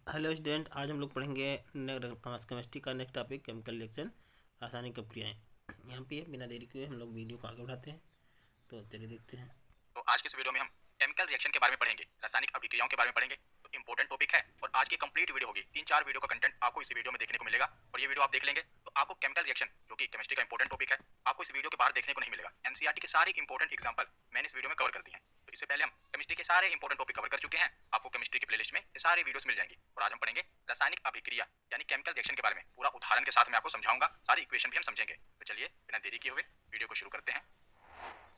Hello student, आज हम लोग पढ़ेंगे केमिस्ट्री का नेक्स्ट टॉपिक केमिकल रिएक्शन रासायनिक प्रक्रियाएं। यहाँ पे बिना देरी के हम लोग वीडियो को आगे बढ़ाते हैं, तो चलिए देखते हैं। तो आज के इस वीडियो में हम केमिकल रिएक्शन के बारे में पढ़ेंगे, रासायनिक अभिक्रियाओं के बारे में पढ़ेंगे। तो इंपॉर्टेंट टॉपिक है और आज की कंप्लीट वीडियो होगी। 3-4 वीडियो का कंटेंट आपको इस वीडियो में देखने को मिलेगा और ये वीडियो आप देख लेंगे तो आपको केमिकल रिएक्शन, जो कि केमिस्ट्री का इंपॉर्टेंट टॉपिक है, आपको इस वीडियो के बाहर देखने को नहीं मिलेगा। एनसीईआरटी के सारे इंपॉर्टेंट एग्जांपल मैंने इस वीडियो में कवर कर दिए हैं। तो इससे पहले हम केमिस्ट्री के सारे इंपॉर्टेंट टॉपिक कवर कर चुके हैं। आपको केमिस्ट्री की प्लेलिस्ट में ये सारे वीडियोस मिल जाएंगी और आज हम पढ़ेंगे रासायनिक अभिक्रिया यानी केमिकल रिएक्शन के बारे में। पूरा उदाहरण के साथ मैं आपको समझाऊंगा, सारी इक्वेशन भी हम समझेंगे। तो चलिए बिना देरी किए हुए वीडियो को शुरू करते हैं।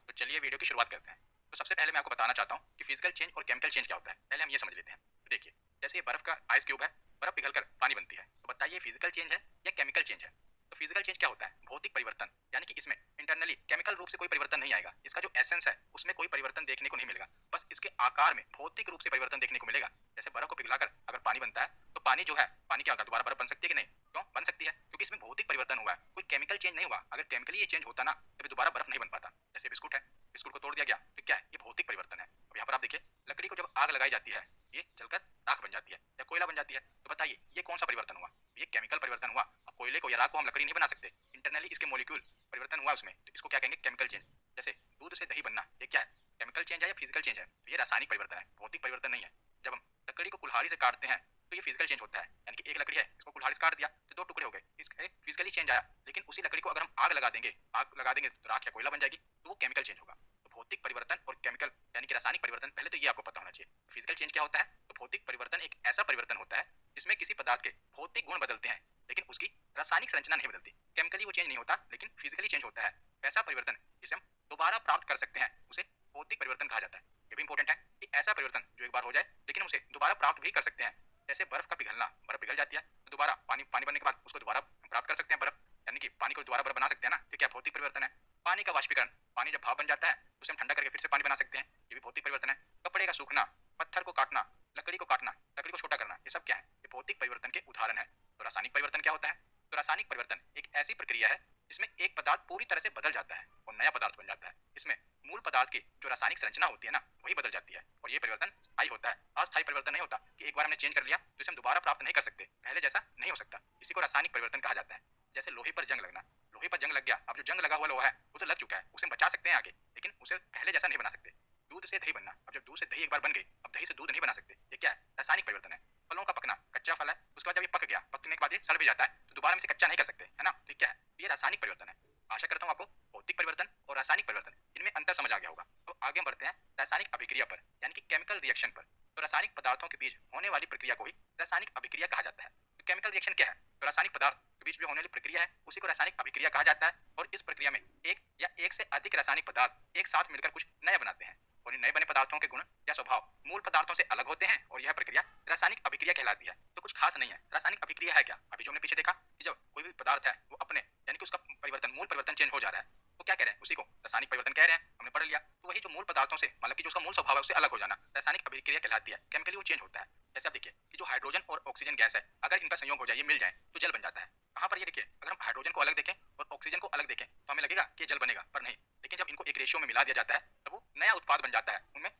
तो चलिए वीडियो की शुरुआत करते हैं। तो सबसे पहले मैं आपको बताना चाहता हूँ कि फिजिकल चेंज और केमिकल चेंज क्या होता है। पहले हम ये समझ लेते हैं। तो देखिए, जैसे ये बर्फ का आइस क्यूब है, बर्फ पिघलकर पानी बनती है, तो बताइए फिजिकल चेंज है या केमिकल चेंज है। तो फिजिकल चेंज क्या होता है? भौतिक परिवर्तन, यानी कि इसमें इंटरनली केमिकल रूप से कोई परिवर्तन नहीं आएगा। इसका जो एसेंस है उसमें कोई परिवर्तन देखने को नहीं मिलेगा, बस इसके आकार में भौतिक रूप से परिवर्तन देखने को मिलेगा। जैसे बर्फ को पिघलाकर अगर पानी बनता है तो पानी जो है, पानी क्या होगा, दोबारा बर्फ बन सकती है कि नहीं? क्यों बन सकती है? क्योंकि इसमें भौतिक परिवर्तन हुआ है, कोई केमिकल चेंज नहीं हुआ। अगर केमिकली ये चेंज होता ना तो दोबारा बर्फ नहीं बन पाता। जैसे बिस्कुट है, बिस्कुट को तोड़ दिया गया तो क्या है, ये भौतिक परिवर्तन है। अब यहाँ पर आप देखिए, लकड़ी को जब आग लगाई जाती है, ये जलकर राख बन जाती है या कोयला बन जाती है। तो बताइए ये कौन सा परिवर्तन हुआ? ये केमिकल परिवर्तन हुआ। अब कोयले को या राख को हम लकड़ी नहीं बना सकते, इंटरनली इसके मॉलिक्यूल परिवर्तन हुआ उसमें, तो इसको क्या कहेंगे? Chemical change. जैसे दूध से दही बनना, ये क्या है? केमिकल चेंज है या फिजिकल चेंज है? तो ये रासायनिक परिवर्तन है, भौतिक परिवर्तन नहीं है। जब हम लकड़ी को कुल्हाड़ी से काटते हैं तो ये फिजिकल चेंज होता है, यानी कि एक लकड़ी है, इसको कुल्हाड़ी से काट दिया तो 2 टुकड़े हो गए, इसका फिजिकली चेंज आया। लेकिन उसी लकड़ी को अगर हम आग लगा देंगे तो राख या कोयला बन जाएगी, तो वो केमिकल चेंज होगा। तो भौतिक परिवर्तन और केमिकल यानी कि रासायनिक परिवर्तन, पहले तो ये आपको पता होना चाहिए। फिजिकल चेंज क्या होता है? तो भौतिक परिवर्तन एक ऐसा परिवर्तन होता है जिसमें किसी पदार्थ के भौतिक गुण बदलते हैं लेकिन उसकी रासायनिक संरचना नहीं बदलती। केमिकली वो चेंज नहीं होता लेकिन फिजिकली चेंज होता है। ऐसा परिवर्तन जिसे हम दोबारा प्राप्त कर सकते हैं उसे भौतिक परिवर्तन कहा जाता है। ये भी इंपॉर्टेंट है कि ऐसा परिवर्तन जो एक बार हो जाए लेकिन हम उसे दोबारा प्राप्त भी कर सकते हैं। जैसे बर्फ का पिघलना, बर्फ पिघल जाती है तो दोबारा पानी बनने के बाद उसको दोबारा प्राप्त कर सकते हैं बर्फ, यानी कि पानी को दोबारा बर्फ बना सकते हैं ना। तो क्या भौतिक परिवर्तन है? पानी का वाष्पीकरण, पानी जब भाप बन जाता है तो उसे हम ठंडा करके फिर से पानी बना सकते हैं, ये भी भौतिक परिवर्तन है। कपड़े का सूखना, पत्थर को काटना, लकड़ी को काटना, लकड़ी को छोटा करना, ये सब क्या है? ये भौतिक परिवर्तन के उदाहरण है। तो रासायनिक परिवर्तन क्या होता है? तो रासायनिक परिवर्तन एक ऐसी प्रक्रिया है जिसमें एक पदार्थ पूरी तरह से बदल जाता है और नया पदार्थ बन जाता है। इसमें मूल पदार्थ की जो रासायनिक संरचना होती है ना, वही बदल जाती है और ये परिवर्तन स्थायी होता है, अस्थायी परिवर्तन नहीं होता कि एक बार हमने चेंज कर लिया तो इसे हम दोबारा प्राप्त नहीं कर सकते, पहले जैसा नहीं हो सकता। इसी को रासायनिक परिवर्तन कहा जाता है। जैसे लोहे पर जंग लगना, लोहे पर जंग लग गया, अब जो जंग लगा हुआ लोहा है वो तो लग चुका है, उसे हम बचा सकते हैं आगे, लेकिन उसे पहले जैसा नहीं बना सकते। दूध से दही बनना, अब जब दूध से दही एक बार बन गई, अब दही से दूध नहीं बना सकते, ये क्या है? रासायनिक परिवर्तन है। फलों का पकना, कच्चा फल है, उसके बाद जब ये पक गया, पकने के बाद ये सड़ भी जाता है, तो दोबारा हम इसे कच्चा नहीं कर सकते, है ना? तो क्या है? ये रासायनिक परिवर्तन है। आशा करता हूँ आपको भौतिक परिवर्तन और रासायनिक परिवर्तन इनमें अंतर समझ आ गया होगा। तो आगे हम बढ़ते हैं रासायनिक अभिक्रिया पर, यानी कि केमिकल रिएक्शन पर। तो रासायनिक पदार्थों के बीच होने वाली प्रक्रिया को ही रासायनिक अभिक्रिया कहा जाता है। तो केमिकल रिएक्शन क्या है? तो रासायनिक पदार्थ के बीच में होने वाली प्रक्रिया है, उसी को रासायनिक अभिक्रिया कहा जाता है। और इस प्रक्रिया में एक या एक से अधिक रासायनिक पदार्थ एक साथ मिलकर कुछ नया बनाते हैं और इन नए बने पदार्थों के गुण या स्वभाव मूल पदार्थों से अलग होते हैं और यह प्रक्रिया रासायनिक अभिक्रिया कहलाती है। तो कुछ खास नहीं है। रासायनिक अभिक्रिया है क्या? अभी जो हमने पीछे देखा कि जब कोई भी पदार्थ है वो अपने यानी कि उसका परिवर्तन, मूल परिवर्तन चेंज हो जा रहा है, तो क्या कह रहे हैं? उसी को रासायनिक परिवर्तन कह रहे हैं, हमने पढ़ लिया। तो वही जो मूल पदार्थों से, मतलब कि जो उसका मूल स्वभाव है उससे अलग हो जाना, रासायनिक अभिक्रिया कहलाती है। केमिकली वो चेंज होता है। जैसे आप देखिए कि जो हाइड्रोजन और ऑक्सीजन गैस है, अगर इनका संयोग हो जाए, ये मिल जाए तो जल बन जाता है। कहाँ पर? ये देखिए, अगर हम हाइड्रोजन को अलग देखें और ऑक्सीजन को अलग देखें तो हमें लगेगा कि जल बनेगा, पर नहीं। लेकिन जब इनको एक रेशियो में मिला दिया जाता है तब वो नया उत्पाद बन जाता है, उनमें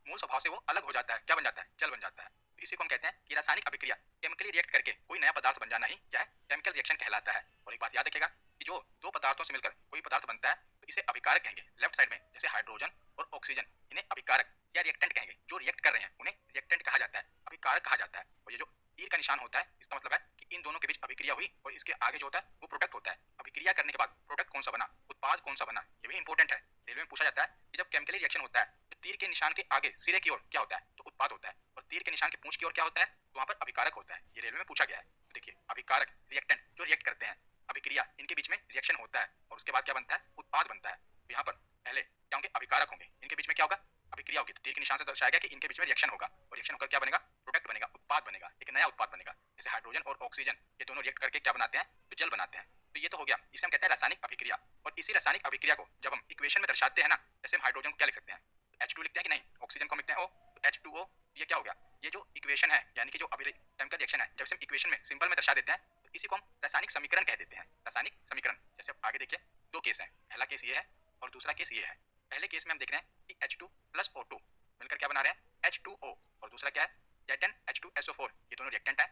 मूल स्वभाव से वो अलग हो जाता है। क्या बन जाता है? जल बन जाता है। तो इसी को हम कहते हैं कि रासायनिक अभिक्रिया, केमिकली रिएक्ट करके कोई नया पदार्थ बन जाना ही क्या है? केमिकल रिएक्शन कहलाता है। और एक बात याद रखिएगा कि जो दो पदार्थों से मिलकर कोई पदार्थ बनता है तो इसे अभिकारक कहेंगे। लेफ्ट साइड में जैसे हाइड्रोजन और ऑक्सीजन, इन्हें अभिकारक या रिएक्टेंट कहेंगे। जो रिएक्ट कर रहे हैं उन्हें रिएक्टेंट कहा जाता है, अभिकारक कहा जाता है। और ये जो तीर का निशान होता है इसका मतलब है कि इन दोनों के बीच अभिक्रिया हुई और इसके आगे जो होता है वो प्रोडक्ट होता है। अभिक्रिया करने के बाद प्रोडक्ट कौन सा बना, उत्पाद कौन सा बना, ये भी इंपॉर्टेंट है। रेलवे में पूछा जाता है कि जब केमिकली रिएक्शन होता है तो तीर के निशान के आगे सिरे की ओर क्या होता है? तो उत्पाद होता है। और तीर के निशान के पूंछ की ओर क्या होता है? तो वहां पर अभिकारक होता है। ये रेलवे में पूछा गया है। तो देखिए, अभिकारक, रिएक्टेंट, जो रिएक्ट करते हैं, अभिक्रिया, इनके बीच में रिएक्शन होता है और उसके बाद क्या बनता है? उत्पाद बनता है। तो यहाँ पर पहले क्या होंगे? अभिकारक होंगे, इनके बीच में क्या होगा? अभिक्रिया होगी। तो तीर के निशान से दर्शाया गया कि इनके बीच में रिएक्शन होगा और रिएक्शन होकर क्या बनेगा? प्रोडक्ट बनेगा, उत्पाद बनेगा, एक नया उत्पाद बनेगा। जैसे हाइड्रोजन और ऑक्सीजन, ये दोनों रिएक्ट करके क्या बनाते हैं? तो जल बनाते हैं। तो ये तो हो गया, इसे हम कहते हैं रासायनिक अभिक्रिया। और इसी रासायनिक अभिक्रिया को जब हम इक्वेशन में दर्शाते हैं ना, जैसे हम हाइड्रोजन को क्या लिख सकते हैं? H2 लिखते हैं कि नहीं? ऑक्सीजन को हम लिखते हैं O, तो H2O। ये क्या हो गया? ये जो इक्वेशन है, यानी कि जो केमिकल रिएक्शन है, जब से हम इक्वेशन में सिंबल में दर्शा देते हैं तो इसी को हम रासायनिक समीकरण कह देते हैं। रासायनिक समीकरण, जैसे आप आगे देखिए, दो केस हैं। पहला केस ये है और दूसरा केस ये है। पहले केस में हम देख रहे हैं कि H2 प्लस O2 मिलकर क्या बना रहे हैं? H2O। और दूसरा क्या है? Zn H2SO4, ये दोनों रिएक्टेंट है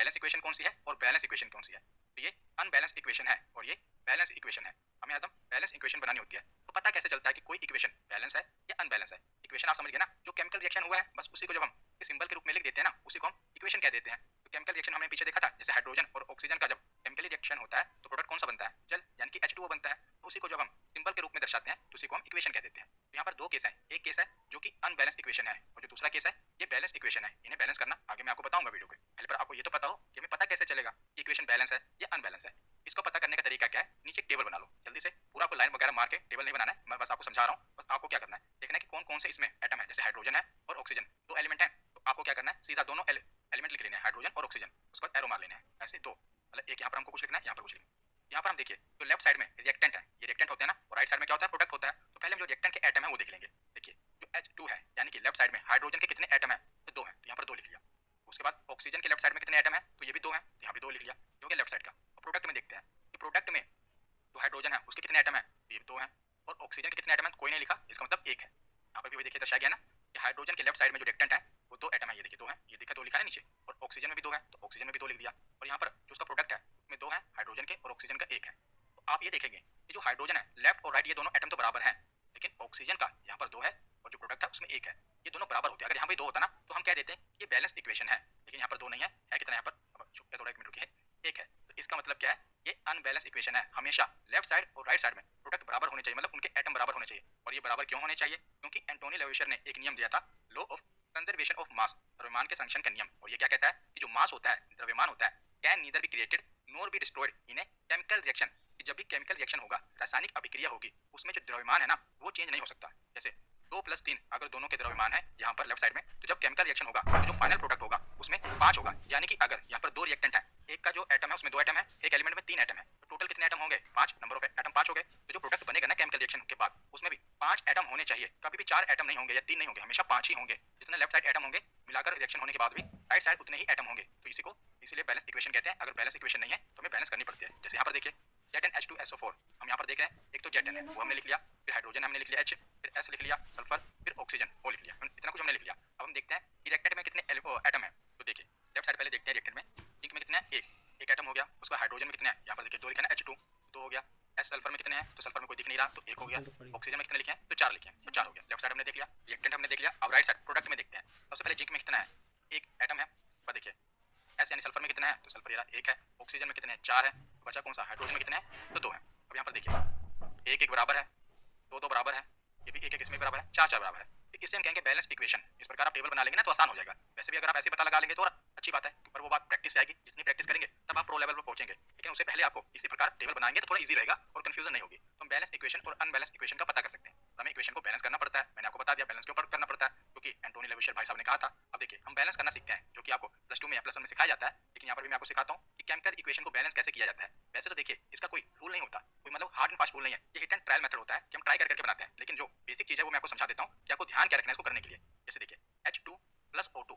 बैलेंस इक्वेशन कौन सी है और बैलेंस इक्वेशन कौन सी है। तो ये अनबैलेंस इक्वेशन है और ये बैलेंस इक्वेशन है। हमें एकदम बैलेंस इक्वेशन बनानी होती है। तो पता कैसे चलता है कि कोई इक्वेशन बैलेंस है या अनबैलेंस है। इक्वेशन आप समझ गए ना, जो केमिकल रिएक्शन हुआ है बस उसी को जब हम सिंबल के रूप में लिख देते हैं ना, उसी को हम इक्वेशन कह देते हैं। तो केमिकल रिएक्शन हमने पीछे देखा था, जैसे हाइड्रोजन और ऑक्सीजन का जब केमिकल रिएक्शन होता है तो प्रोडक्ट कौन सा बनता है, जल, यानी कि H2O बनता है। तो उसी को जब हम सिंबल के रूप में दर्शाते हैं तो उसी को हम इक्वेशन कह देते हैं। तो यहाँ पर दो केस है, एक केस है जो कि अनबैलेंस इक्वेशन है और जो दूसरा केस है ये बैलेंस इक्वेशन है। इन्हें बैलेंस करना आगे मैं आपको बताऊंगा वीडियो के। पहले पर आपको ये तो पता हो कि हमें पता कैसे चलेगा कि इक्वेशन बैलेंस है या अनबैलेंस है। इसको पता करने का तरीका क्या है, नीचे एक टेबल बना लो जल्दी से। पूरा को लाइन वगैरह मार के टेबल नहीं बनाना है, मैं बस आपको समझा रहा हूँ। बस आपको क्या करना है, देखना है कि कौन कौन से इसमें एटम है। जैसे हाइड्रोजन है और ऑक्सीजन, दो एलिमेंट है। तो आपको क्या करना है, सीधा दोनों एलिमेंट लिख लेने हैं, हाइड्रोजन और ऑक्सीजन, उसके बाद एरो मार लेने हैं ऐसे दो। मतलब एक यहाँ पर हमको कुछ लिखना है, यहाँ पर कुछ लिखना है। यहाँ पर हम देखिए जो लेफ्ट साइड में रिएक्टेंट है, ये रिएक्टेंट होते हैं ना, और राइट साइड में क्या होता है, प्रोडक्ट होता है। तो पहले हम जो रिएक्टेंट के एटम है वो देख लेंगे। देखिए जो H2 है, यानी कि लेफ्ट साइड में हाइड्रोजन के कितने एटम है, तो दो है, तो यहाँ पर दो लिख लिया। उसके बाद ऑक्सीजन के लेफ्ट साइड में कितने एटम है, तो ये भी दो है, तो यहाँ भी दो लिख लिया, जो कि लेफ्ट साइड का। और प्रोडक्ट में देखते हैं कि प्रोडक्ट में जो हाइड्रोजन है उसके कितने एटम है, तो ये भी दो है, और ऑक्सीजन के कितने एटम है, कोई नहीं लिखा, इसका मतलब एक है। यहाँ पर भी देखिए दर्शाया गया ना कि हाइड्रोजन के लेफ्ट साइड में जो रिएक्टेंट है वो दो एटम है, ये देखिए दो है, ये देखा दो लिखा है नीचे। और ऑक्सीजन में भी दो है, तो ऑक्सीजन में भी दो लिख दिया। और यहाँ पर जो उसका प्रोडक्ट है उसमें दो है, हाइड्रोजन के और ऑक्सीजन का एक है। तो आप ये देखेंगे कि जो हाइड्रोजन है लेफ्ट और राइट ये दोनों एटम तो बराबर हैं, लेकिन ऑक्सीजन का यहाँ पर दो है और जो प्रोडक्ट है उसमें एक है, ये दोनों बराबर होते हैं। अगर यहाँ पे दो होता ना तो हम कह देते हैं ये बैलेंस इक्वेशन है, लेकिन यहाँ पर दो नहीं है, है कितना यहाँ पर, अब चुप थोड़ा एक मिनट रुकिए, एक है। तो इसका मतलब क्या है, ये अनबैलेंस इक्वेशन है। हमेशा लेफ्ट साइड और राइट साइड में प्रोडक्ट बराबर होने चाहिए, मतलब उनके एटम बराबर होने चाहिए। और ये बराबर क्यों होने चाहिए, क्योंकि एंटोनी लेविशर ने एक नियम दिया था, law of conservation of mass, द्रव्यमान के संरक्षण का नियम। और ये क्या कहता है कि जो मास होता है, द्रव्यमान होता है, can neither be created nor be destroyed in a chemical reaction. जब भी केमिकल रिएक्शन होगा, रासायनिक अभिक्रिया होगी, उसमें जो द्रव्यमान है ना वो चेंज नहीं हो सकता। जैसे 2+3 अगर दोनों के द्रव्यमान है यहाँ पर लेफ्ट साइड में, तो जब केमिकल रिएक्शन होगा तो जो फाइनल प्रोडक्ट होगा उसमें 5 होगा। यानी कि अगर यहाँ पर दो रिएक्टेंट है, एक का जो एटम है उसमें दो एटम है, एक एलिमेंट में 3 एटम है, तो टोटल कितने एटम होंगे, 5, नंबर ऑफ एटम 5 हो गए। तो जो प्रोडक्ट बनेगा ना केमिकल रिएक्शन के बाद, उसमें भी 5 एटम होने चाहिए। कभी भी 4 एटम नहीं होंगे या 3 नहीं होंगे, हमेशा 5 ही होंगे। जितने लेफ्ट साइड एटम होंगे मिलाकर रिएक्शन होने के बाद भी राइट साइड उतने ही एटम होंगे। तो इसी को इसीलिए बैलेंस इक्वेशन कहते हैं। अगर बैलेंस इक्वेशन नहीं है तो हमें बैलेंस करनी पड़ती है। जैसे यहाँ पर देखिए Z2H2SO4, हम यहाँ पर देख रहे हैं, एक तो Z है वो हमने लिख लिया, फिर हाइड्रोजन हमने लिख लिया H, फिर S लिख लिया, सल्फर, फिर ऑक्सीजन O लिख लिया, इतना कुछ हमने लिख लिया। अब हम देखते हैं कि रिएक्टेंट में कितने एटम है। तो देखिए लेफ्ट साइड पहले देखते हैं, रिएक्टेंट में जिंक में कितने हैं, एक एटम हो गया। उसके बाद हाइड्रोजन में कितने हैं, यहाँ पर देखिए दो लिखे ना, H2, दो हो गया। S सल्फर में कितने हैं, तो सल्फर में कोई दिख नहीं रहा, तो एक हो गया। ऑक्सीजन में कितने लिखे हैं, तो 4 लिखे हैं, तो 4 हो गया। लेफ्ट साइड हमने देख लिया, रिएक्टेंट हमने देख लिया। अब राइट साइड प्रोडक्ट में देखते हैं। सबसे पहले जिंक में कितना है, एक एटम है, देखिए S यानी सल्फर में कितना है, तो सल्फर ये रहा, एक है। ऑक्सीजन में कितने हैं, 4 है। बचा कौन सा, हाइड्रोजन में कितने हैं, तो 2 है। अब यहाँ पर देखिए एक एक बराबर है, दो दो बराबर है, ये भी एक एक इसमें बराबर है, 4 4 बराबर है। तो इससे हम कहेंगे बैलेंस इक्वेशन। इस प्रकार आप टेबल बना लेंगे ना तो आसान हो जाएगा। वैसे भी अगर आप ऐसे पता लगा लेंगे तो अच्छी बात है, पर वो बात प्रैक्टिस से आएगी। जितनी प्रैक्टिस करेंगे तब आप प्रो लेवल पर पहुंचेंगे, लेकिन उससे पहले आपको इसी प्रकार टेबल बनाएंगे तो थोड़ा इजी रहेगा और कंफ्यूजन नहीं होगी। तो हम बैलेंस इक्वेशन और अनबैलेंस इक्वेशन का पता कर सकते हैं। तो हमें इक्वेशन को बैलेंस करना पड़ता है, मैंने आपको बता दिया बैलेंस क्यों करना पड़ता है, क्योंकि एंटोनी लेविशर भाई साहब ने कहा था। अब देखिए हम बैलेंस करना सीखते हैं, जो कि आपको +2 में या +1 में सिखाया जाता है, लेकिन यहाँ पर भी मैं आपको सिखाता हूँ कि केमिकल इक्वेशन को बैलेंस कैसे किया जाता है। वैसे तो देखिए इसका कोई रूल नहीं होता, कोई मतलब हार्ड एंड फास्ट रूल नहीं है, ये हिट एंड ट्रायल मेथड होता है कि हम ट्राई करके बनाते हैं। लेकिन जो बेसिक चीज है वो मैं आपको समझा देता हूँ कि आपको ध्यान क्या रखना है इसको करने के लिए। जैसे देखिए H2 + O2,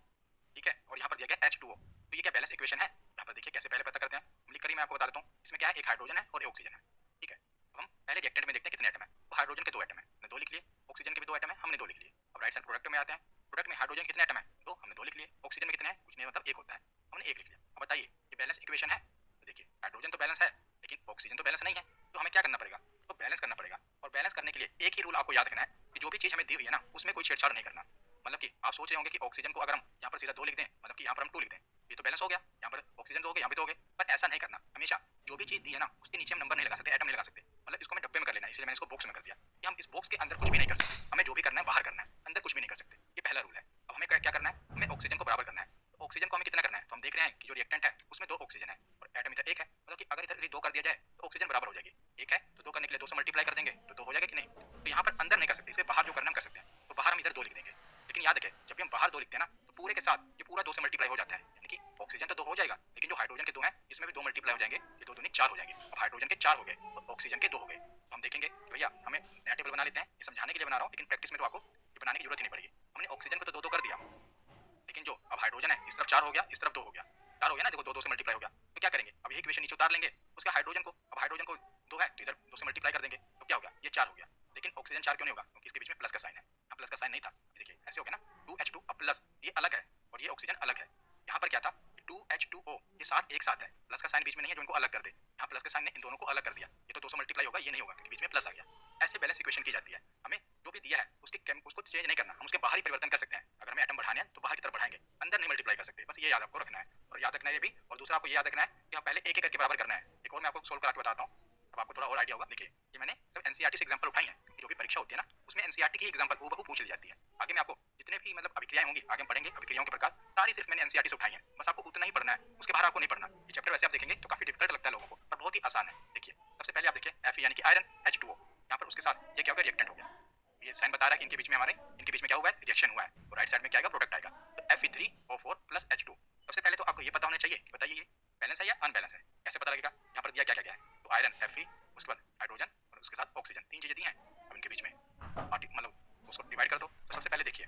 ठीक है, और यहाँ पर दिया गया H2O, तो ये क्या बैलेंस इक्वेशन है। यहाँ पर देखिए कैसे पहले पता करते हैं, हम लिख कर ही मैं आपको बता देता हूँ। इसमें क्या है, एक हाइड्रोजन है और एक ऑक्सीजन है, ठीक है। तो हम पहले रिएक्टेंट में देखते हैं कितने एटम है, तो हाइड्रोजन के 2 एटम है, हमने 2 लिख लिए। ऑक्सीजन के भी 2 एटम है, हमने 2 लिख लिए। अब राइट साइड प्रोडक्ट में आते हैं, प्रोडक्ट में हाइड्रोजन कितने एटम है, 2, हमने 2 लिख लिए। ऑक्सीजन में कितने हैं, कुछ नहीं, मतलब 1 होता है, हमने 1 लिख लिया। अब बताइए ये बैलेंस इक्वेशन है। तो देखिए हाइड्रोजन तो बैलेंस है लेकिन ऑक्सीजन तो बैलेंस नहीं है, तो हमें क्या करना पड़ेगा, तो बैलेंस करना पड़ेगा। और बैलेंस करने के लिए एक ही रूल आपको याद रखना है कि जो भी चीज हमें दी हुई है ना उसमें कोई छेड़छाड़ नहीं करना। मतलब कि आप सोच रहे होंगे कि ऑक्सीजन को अगर हम यहाँ पर सीधा 2 लिख दें, मतलब कि यहाँ पर हम 2 लिख दें, ये तो बैलेंस हो गया, यहाँ पर ऑक्सीजन 2 हो गए, यहाँ भी 2 हो गए। पर ऐसा नहीं करना, हमेशा जो भी चीज दी है ना उसके नीचे हम नंबर नहीं लगा सकते, एटम नहीं लगा सकते। मतलब इसको हमें डब्बे में कर लेना है, इसलिए मैंने इसको बॉक्स में कर दिया कि हम इस बॉक्स के अंदर कुछ भी नहीं कर सकते। हमें जो भी करना है बाहर करना है, अंदर कुछ भी नहीं कर सकते, ये पहला रूल है। अब हमें क्या करना है, हमें ऑक्सीजन को बराबर करना है। तो ऑक्सीजन को हमें कितना करना है, तो हम देख रहे हैं कि जो रिएक्टेंट है उसमें 2 ऑक्सीजन है और एटम इधर 1 है। मतलब कि अगर इधर 2 कर दिया जाए तो ऑक्सीजन बराबर हो जाएगी, 1 है तो 2 करने के लिए 2 से मल्टीप्लाई कर देंगे तो 2 हो जाएगा कि नहीं। तो यहाँ पर अंदर नहीं कर सकते, इसके बाहर जो करना हम कर सकते हैं। तो बाहर हम इधर 2 लिख देंगे, लेकिन याद रखें जब भी हम बाहर 2 लिखते हैं ना तो पूरे के साथ ये पूरा 2 से मल्टीप्लाई हो जाता है, यानी कि ऑक्सीजन तो 2 हो जाएगा, लेकिन जो हाइड्रोजन के 2 हैं इसमें भी 2 मल्टीप्लाई हो जाएंगे, ये 2 दूनी 4 हो जाएंगे। अब हाइड्रोजन के 4 हो गए और ऑक्सीजन के 2 हो गए। तो हम देखेंगे कि भैया हमें नया टेबल बना लेते हैं, ये समझाने के लिए बना रहा हूँ, लेकिन प्रैक्टिस में तो आपको ये बनाने की जरूरत ही नहीं पड़ेगी। हमने ऑक्सीजन को तो 2 कर दिया, लेकिन जो अब हाइड्रोजन है इस तरफ 4 हो गया, इस तरफ 2 हो गया, 4 हो गया ना, देखो 2 से मल्टीप्लाई हो गया। तो क्या करेंगे, अब ये इक्वेशन नीचे उतार लेंगे उसका हाइड्रोजन को। अब हाइड्रोजन को 2 है तो इधर 2 से मल्टीप्लाई कर देंगे, तो क्या हो गया, ये 4 हो गया। लेकिन ऑक्सीजन 4 क्यों नहीं होगा, क्योंकि इसके बीच में प्लस का साइन है, यहाँ प्लस का साइन नहीं था। देखिए ऐसे हो गया ना, 2H2 अब प्लस, ये अलग है और ये ऑक्सीजन अलग है। यहाँ पर क्या था, 2H2O ये साथ एक साथ है, प्लस का साइन बीच में नहीं है जो इनको अलग कर दे। यहाँ प्लस का साइन ने इन दोनों को अलग कर दिया, ये तो 2 से मल्टीप्लाई होगा, ये नहीं होगा क्योंकि बीच में प्लस आ गया। ऐसे बैलेंस इक्वेशन की जाती है। हमें जो भी दिया है उसको चेंज नहीं करना, हम उसके बाहर ही परिवर्तन कर सकते हैं। अगर हमें एटम बढ़ाने हैं तो बाहर की तरफ बढ़ाएंगे, अंदर नहीं मल्टीप्लाई कर सकते। बस ये याद आपको रखना है, और याद रखना है ये भी। और दूसरा आपको ये याद रखना है कि हम पहले एक एक करके बराबर करना है। एक और मैं आपको सोल्व करा के बताता हूँ, अब आपको थोड़ा और आइडिया होगा। देखिए ये मैंने सब एनसीईआरटी से एग्जांपल उठाई हैं, जो भी परीक्षा होती है ना उसमें एनसीईआरटी की एग्जांपल हूबहू पूछ ली जाती है। आगे मैं आपको जितने भी मतलब अभिक्रियाएं होंगी आगे हम पढ़ेंगे, अभिक्रियाओं के प्रकार सारी सिर्फ मैंने एनसीईआरटी से उठाई हैं। बस आपको उतना ही पढ़ना है, उसके बाहर आपको नहीं पढ़ना। ये चैप्टर वैसे आप देखेंगे तो काफी डिफिकल्ट लगता है लोगों को, पर बहुत ही आसान है। देखिए सबसे पहले आप देखिए Fe यानी कि आयरन H2O, यहाँ पर उसके साथ ये क्या होगा, रिएक्टेंट हो गया। ये साइन बता रहा है कि इनके बीच में इनके बीच में क्या हुआ है, रिएक्शन हुआ है। और राइट साइड में क्या आएगा, प्रोडक्ट आएगा। तो Fe3O4 प्लस H2। सबसे पहले तो आपको ये पता होना चाहिए कि बताइए ये बैलेंस है या अनबैलेंस है। कैसे पता लगेगा, यहाँ पर दिया क्या क्या क्या है, तो आयरन Fe, उसके बाद हाइड्रोजन और उसके साथ ऑक्सीजन, तीन चीजें दी हैं। अब इनके बीच में मतलब उसको डिवाइड कर दो। तो सबसे पहले देखिए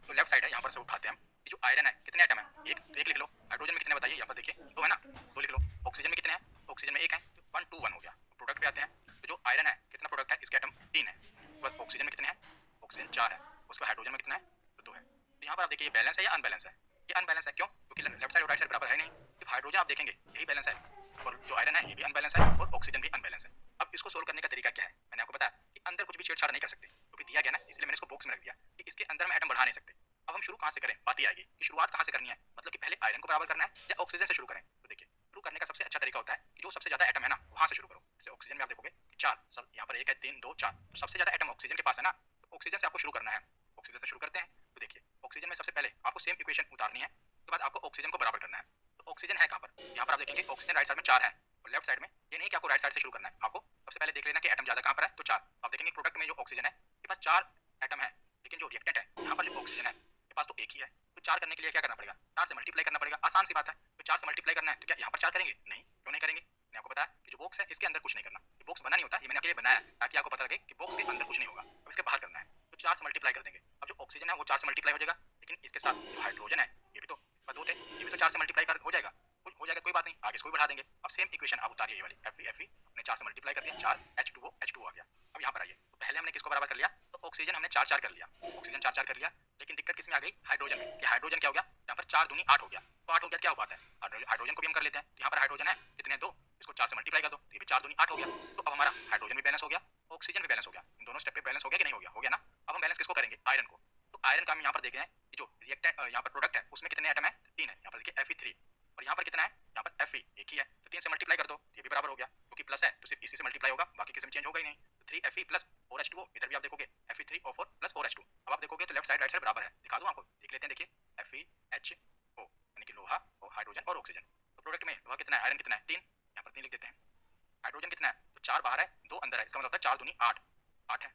तो लेफ्ट साइड है, यहाँ पर से उठाते हैं हम। ये जो आयरन है कितने एटम है, एक, तो एक लिख लो। हाइड्रोजन में कितने बताइए, यहाँ पर देखिए दो है ना, दो लिख लो। ऑक्सीजन में कितने हैं, ऑक्सीजन में एक है, तो 1 2 1 हो गया। प्रोडक्ट पे आते हैं, तो जो आयरन है कितना प्रोडक्ट है, इसके एटम 3 है। तो ऑक्सीजन में कितने हैं, ऑक्सीजन 4 है। उसके हाइड्रोजन में कितना है, तो 2 है। तो यहाँ पर आप देखिए ये बैलेंस है या अनबैलेंस है। ये अनबैलेंस है, क्यों, क्योंकि लेफ्ट साइड और राइट साइड बराबर है नहीं। सिर्फ हाइड्रोजन आप देखेंगे यही बैलेंस है, और जो आयरन है ये भी अनबैलेंस है, और ऑक्सीजन भी अनबैलेंस है। अब इसको सोल्व करने का तरीका क्या है, मैंने आपको बताया कि अंदर कुछ भी छेड़छाड़ नहीं कर सकते, क्योंकि दिया गया ना, इसलिए मैंने इसको बॉक्स में रख दिया कि इसके अंदर हम एटम बढ़ा नहीं सकते। अब हम शुरू कहाँ से करें, बात ये आएगी कि शुरुआत कहाँ से करनी है, मतलब कि पहले आयरन को बराबर करना है या ऑक्सीजन से शुरू करें। तो देखिए शुरू करने का सबसे अच्छा तरीका होता है कि जो सबसे ज्यादा एटम है ना वहां से शुरू करो। जैसे ऑक्सीजन में आप देखोगे 4, सब यहाँ पर 1 है 3 2 4, तो सबसे ज्यादा एटम ऑक्सीजन के पास है ना, तो ऑक्सीजन से आपको शुरू करना है। ऑक्सीजन से शुरू करते हैं, तो देखिए ऑक्सीजन में सबसे पहले आपको सेम इक्वेशन उतारनी है, उसके बाद आपको ऑक्सीजन को बराबर करना है। तो ऑक्सीजन है कहाँ पर, यहाँ पर आप देखेंगे ऑक्सीजन राइट साइड में 4 है, और लेफ्ट साइड में ये नहीं कि आपको राइट साइड से शुरू करना है। आपको सबसे पहले देख लेना कि एटम ज्यादा कहाँ पर है, तो 4। आप देखेंगे प्रोडक्ट में जो ऑक्सीजन है के पास 4 एटम है, लेकिन जो रिएक्टेंट है यहाँ पर जो ऑक्सीजन है के पास तो एक ही है। तो 4 करने के लिए क्या करना पड़ेगा, 4 से मल्टीप्लाई करना पड़ेगा, आसान सी बात है। तो 4 से मल्टीप्लाई करना है, तो क्या यहाँ पर 4 करेंगे, नहीं, क्यों नहीं करेंगे। मैंने आपको बताया कि जो बॉक्स है इसके अंदर कुछ नहीं करना। ये बॉक्स बना नहीं होता, ये मैंने आपके लिए बनाया ताकि आपको पता लगे कि बॉक्स के अंदर कुछ नहीं होगा, अब इसके बाहर करना है। तो 4 से मल्टीप्लाई कर देंगे। अब जो ऑक्सीजन है वो 4 से मल्टीप्लाई हो जाएगा, लेकिन इसके साथ जो हाइड्रोजन है ये भी तो 2 थे, ये भी तो 4 से मल्टीप्लाई हो जाएगा, कोई बात नहीं, आगे इसको भी बढ़ा देंगे। अब सेम इक्वेशन आप उतारिए, ये वाली Fe हमने 4 से मल्टीप्लाई कर दिया, 4 H2O आ गया। अब यहाँ पर आइए, तो पहले हमने किसको बराबर कर लिया, तो ऑक्सीजन हमने 4 4 कर लिया, ऑक्सीजन 4 4 कर लिया। लेकिन दिक्कत किसमें आ गई, हाइड्रोजन में, कि हाइड्रोजन क्या हो गया, यहाँ पर 4 दूनी 8 हो गया। तो 8 हो गया, क्या हो पाता है, हाइड्रोजन को भी हम कर लेते हैं। तो यहाँ पर हाइड्रोजन है कितने, 2, इसको 4 से मल्टीप्लाई कर दो, ये भी 4 दूनी 8 हो गया। तो अब हमारा हाइड्रोजन भी बैलेंस हो गया, ऑक्सीजन भी बैलेंस हो गया। इन दोनों स्टेप पे बैलेंस हो गया कि नहीं हो गया, हो गया ना। अब हम बैलेंस किसको करेंगे, आयरन को। तो आयरन का हम यहाँ पर देख रहे हैं कि जो रिएक्टेंट यहाँ पर प्रोडक्ट है उसमें कितने एटम है, 3 है। यहाँ पर देखिए Fe3, और यहाँ पर कितना है, यहाँ पर Fe एक ही है, तो 3 से मल्टीप्लाई कर दो, ये भी बराबर हो गया, क्योंकि प्लस है तो सिर्फ इसी से मल्टीप्लाई होगा, बाकी किसी में चेंज होगा ही नहीं। तो 3Fe प्लस 4H2O, इधर भी आप देखोगे Fe3O4 प्लस 4H2। अब आप देखोगे तो लेफ्ट साइड राइट साइड बराबर है, दिखा दूं आपको, देख लेते हैं। देखिए FeHO यानी कि लोहा और हाइड्रोजन और ऑक्सीजन। तो प्रोडक्ट में लोहा कितना है, आयरन कितना है, 3, यहाँ पर 3 लिख देते हैं। हाइड्रोजन कितना है, तो 4 बाहर है 2 अंदर है, इसका मतलब होता है 4 दूनी 8 है।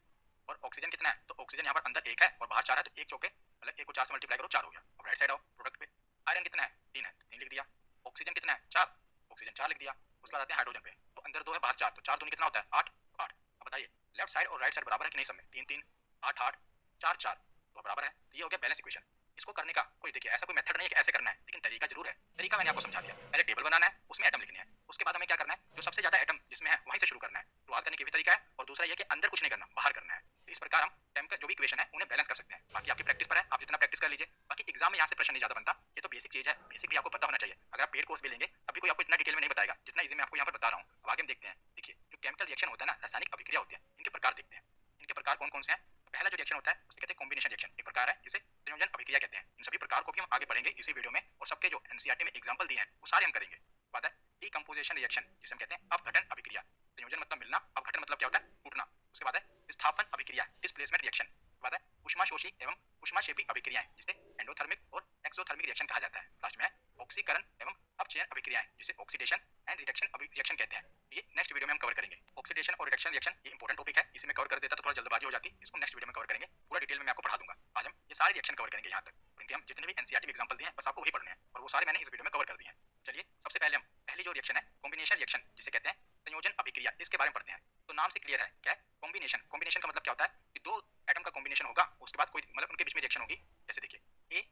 और ऑक्सीजन कितना है, तो ऑक्सीजन यहाँ पर अंदर 1 है और बाहर 4 है, तो 1 चौके मतलब 1 को 4 से मल्टीप्लाई करो, 4 हो गया। अब राइट साइड आओ, प्रोडक्ट पे आयरन कितना है, 3 है, 3 लिख दिया। ऑक्सीजन कितना है, 4, ऑक्सीजन 4 लिख दिया। उसके बाद आते हैं हाइड्रोजन पे, तो अंदर 2 है बाहर 4, तो 4 दूनी कितना होता है, 8 8। अब बताइए लेफ्ट साइड और राइट साइड बराबर है कि नहीं, सब में 3 3 8 8 4 4, तो बराबर है। तो ये हो गया बैलेंस इक्वेशन। इसको करने का कोई देखिए ऐसा कोई मेथड नहीं है कि ऐसे करना है, लेकिन तरीका जरूर है। तरीका मैंने आपको समझा दिया, पहले टेबल बनाना है, उसमें एटम लिखने हैं, उसके बाद हमें क्या करना है, जो सबसे ज्यादा एटम जिसमें है वहीं से शुरू करना है। शुरुआत करने के भी तरीका है, और दूसरा ये कि अंदर कुछ नहीं करना, बाहर करना है। तो इस प्रकार हम टेम का जो भी इक्वेशन है उन्हें बैलेंस कर सकते हैं। बाकी आपकी प्रैक्टिस पर है, आप जितना प्रैक्टिस कर लीजिए। बाकी एग्जाम में यहाँ से प्रश्न नहीं ज्यादा बनता, ये तो बेसिक चीज है, बेसिक भी आपको पता होना चाहिए। अगर आप पेड कोर्स भी लेंगे तभी कोई आपको इतना डिटेल में नहीं बताएगा जितना इजी मैं आपको यहाँ पर बता रहा हूँ। अब आगे हम देखते हैं। देखिए जो केमिकल रिएक्शन होता है ना, रासायनिक अभिक्रिया होती है, इनके प्रकार देखते हैं। इनके प्रकार कौन कौन से हैं। पहला जो रिएक्शन होता है उसे कहते हैं कॉम्बिनेशन रिएक्शन, एक प्रकार है जिसे संयोजन अभिक्रिया कहते हैं। इन सभी प्रकार को भी हम आगे पढ़ेंगे इसी वीडियो में, और सबके जो एनसीईआरटी में एग्जांपल दिए हैं वो सारे हम करेंगे। बात है डीकंपोजिशन रिएक्शन, जिसे हम कहते हैं अपघटन अभिक्रिया। संयोजन मतलब मिलना, अपघटन मतलब क्या होता है, टूटना। उसके बाद है विस्थापन अभिक्रिया, डिस्प्लेसमेंट रिएक्शन। बाद है ऊष्माशोषी एवं ऊष्माक्षेपी अभिक्रियाएं, जिसे एंडोथर्मिक और एक्सोथर्मिक रिएक्शन कहा जाता है। लास्ट में है ऑक्सीकरण एवं अपचयन अभिक्रियाएं, जिसे ऑक्सीडेशन एंड रिडक्शन रिएक्शन कहते हैं। ये नेक्स्ट वीडियो में हम कवर करेंगे। ऑक्सीडेशन और रिडक्शन रिएक्शन ये इंपॉर्टेंट टॉपिक है, इसे मैं कवर कर देता तो थोड़ा जल्दबाजी हो जाती, इसको नेक्स्ट वीडियो में कवर करेंगे, पूरा डिटेल में मैं आपको पढ़ा दूंगा। आज हम ये सारे रिएक्शन कवर करेंगे यहाँ तक, और इनके हम जितने भी एनसीईआरटी में एग्जांपल दिए हैं बस आपको वही पढ़ने हैं, और वो सारे मैंने इस वीडियो में कवर कर दिए हैं। चलिए सबसे पहले हम पहली जो रिएक्शन है कॉम्बिनेशन रिएक्शन, जिसे कहते हैं संयोजन अभिक्रिया, इसके बारे में पढ़ते हैं। तो नाम से क्लियर है क्या है कॉम्बिनेशन। कॉम्बिनेशन का मतलब क्या होता है कि दो एटम का कॉम्बिनेशन होगा, उसके बाद कोई मतलब उनके बीच में रिएक्शन होगी। जैसे देखिए A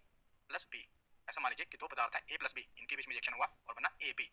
प्लस B, ऐसा मान लीजिए कि दो पदार्थ है A प्लस B, इनके बीच में रिएक्शन हुआ और बना AB।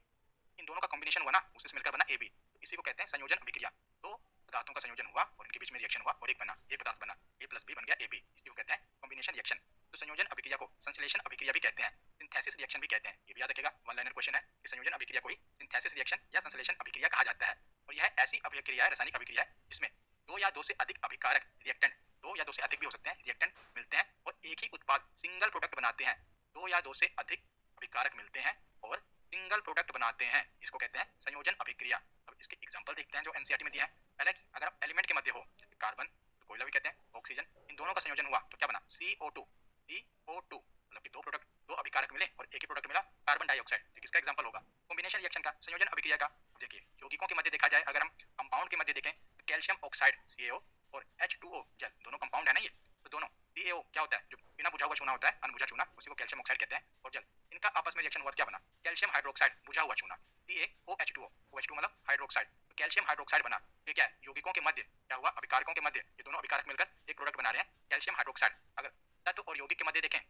इन दोनों का कॉम्बिनेशन हुआ ना, उससे मिलकर बना AB, तो इसी को कहते हैं संयोजन अभिक्रिया। दो पदार्थों का संयोजन हुआ और इनके बीच में रिएक्शन हुआ और एक पदार्थ बना, A प्लस B बन गया AB, इसी को कहते हैं कॉम्बिनेशन रिएक्शन। तो संयोजन अभिक्रिया को संश्लेषण अभिक्रिया भी कहते हैं, सिंथेसिस रिएक्शन भी कहते हैं, ये भी याद रखिएगा, वन लाइनर क्वेश्चन है कि संयोजन अभिक्रिया को ही सिंथेसिस रिएक्शन या संश्लेषण अभिक्रिया कहा जाता है। और यह ऐसी अभिक्रिया है, रासायनिक अभिक्रिया है, जिसमें दो या दो से अधिक अभिकारक रिएक्टेंट, दो या दो से अधिक भी हो सकते हैं, रिएक्टेंट मिलते हैं और एक ही उत्पाद सिंगल प्रोडक्ट बनाते हैं। दो या दो से अधिक अभिकारक मिलते हैं और सिंगल प्रोडक्ट बनाते हैं, इसको कहते हैं संयोजन अभिक्रिया। अब इसके एग्जांपल देखते हैं जो एनसीईआरटी में दिया है। पहले अगर आप एलिमेंट के मध्य हो, कार्बन तो कोयला भी कहते हैं, ऑक्सीजन, इन दोनों का संयोजन हुआ तो क्या बना? CO2। CO2 मतलब कि दो प्रोडक्ट, दो अभिकारक मिले और एक ही प्रोडक्ट मिला कार्बन डाइऑक्साइड। तो किसका एग्जांपल होगा? कॉम्बिनेशन रिएक्शन का, संयोजन अभिक्रिया का। देखिए यौगिकों के मध्य देखा जाए, अगर हम कंपाउंड के मध्य देखें तो कैल्शियम ऑक्साइड CaO और H2O जल, दोनों कंपाउंड है ना ये, तो दोनों CaO क्या होता है? जो बिना बुझा हुआ चूना होता है, अनबुझा चूना, उसी को कैल्शियम ऑक्साइड कहते हैं, और जल, इनका आपस में रिएक्शन हुआ तो क्या बना? कैल्शियम हाइड्रोक्साइड, बुझा हुआ चूना, CaOH2O, OH2 मतलब हाइड्रोक्साइड, तो कैल्शियम हाइड्रोक्साइड बना। ये क्या है? यौगिकों के मध्य क्या हुआ? अभिकारकों के मध्य ये दोनों अभिकारक मिलकर एक प्रोडक्ट बना रहे हैं, कैल्शियम हाइड्रोक्साइड। अगर तत्व और यौगिक के मध्य देखें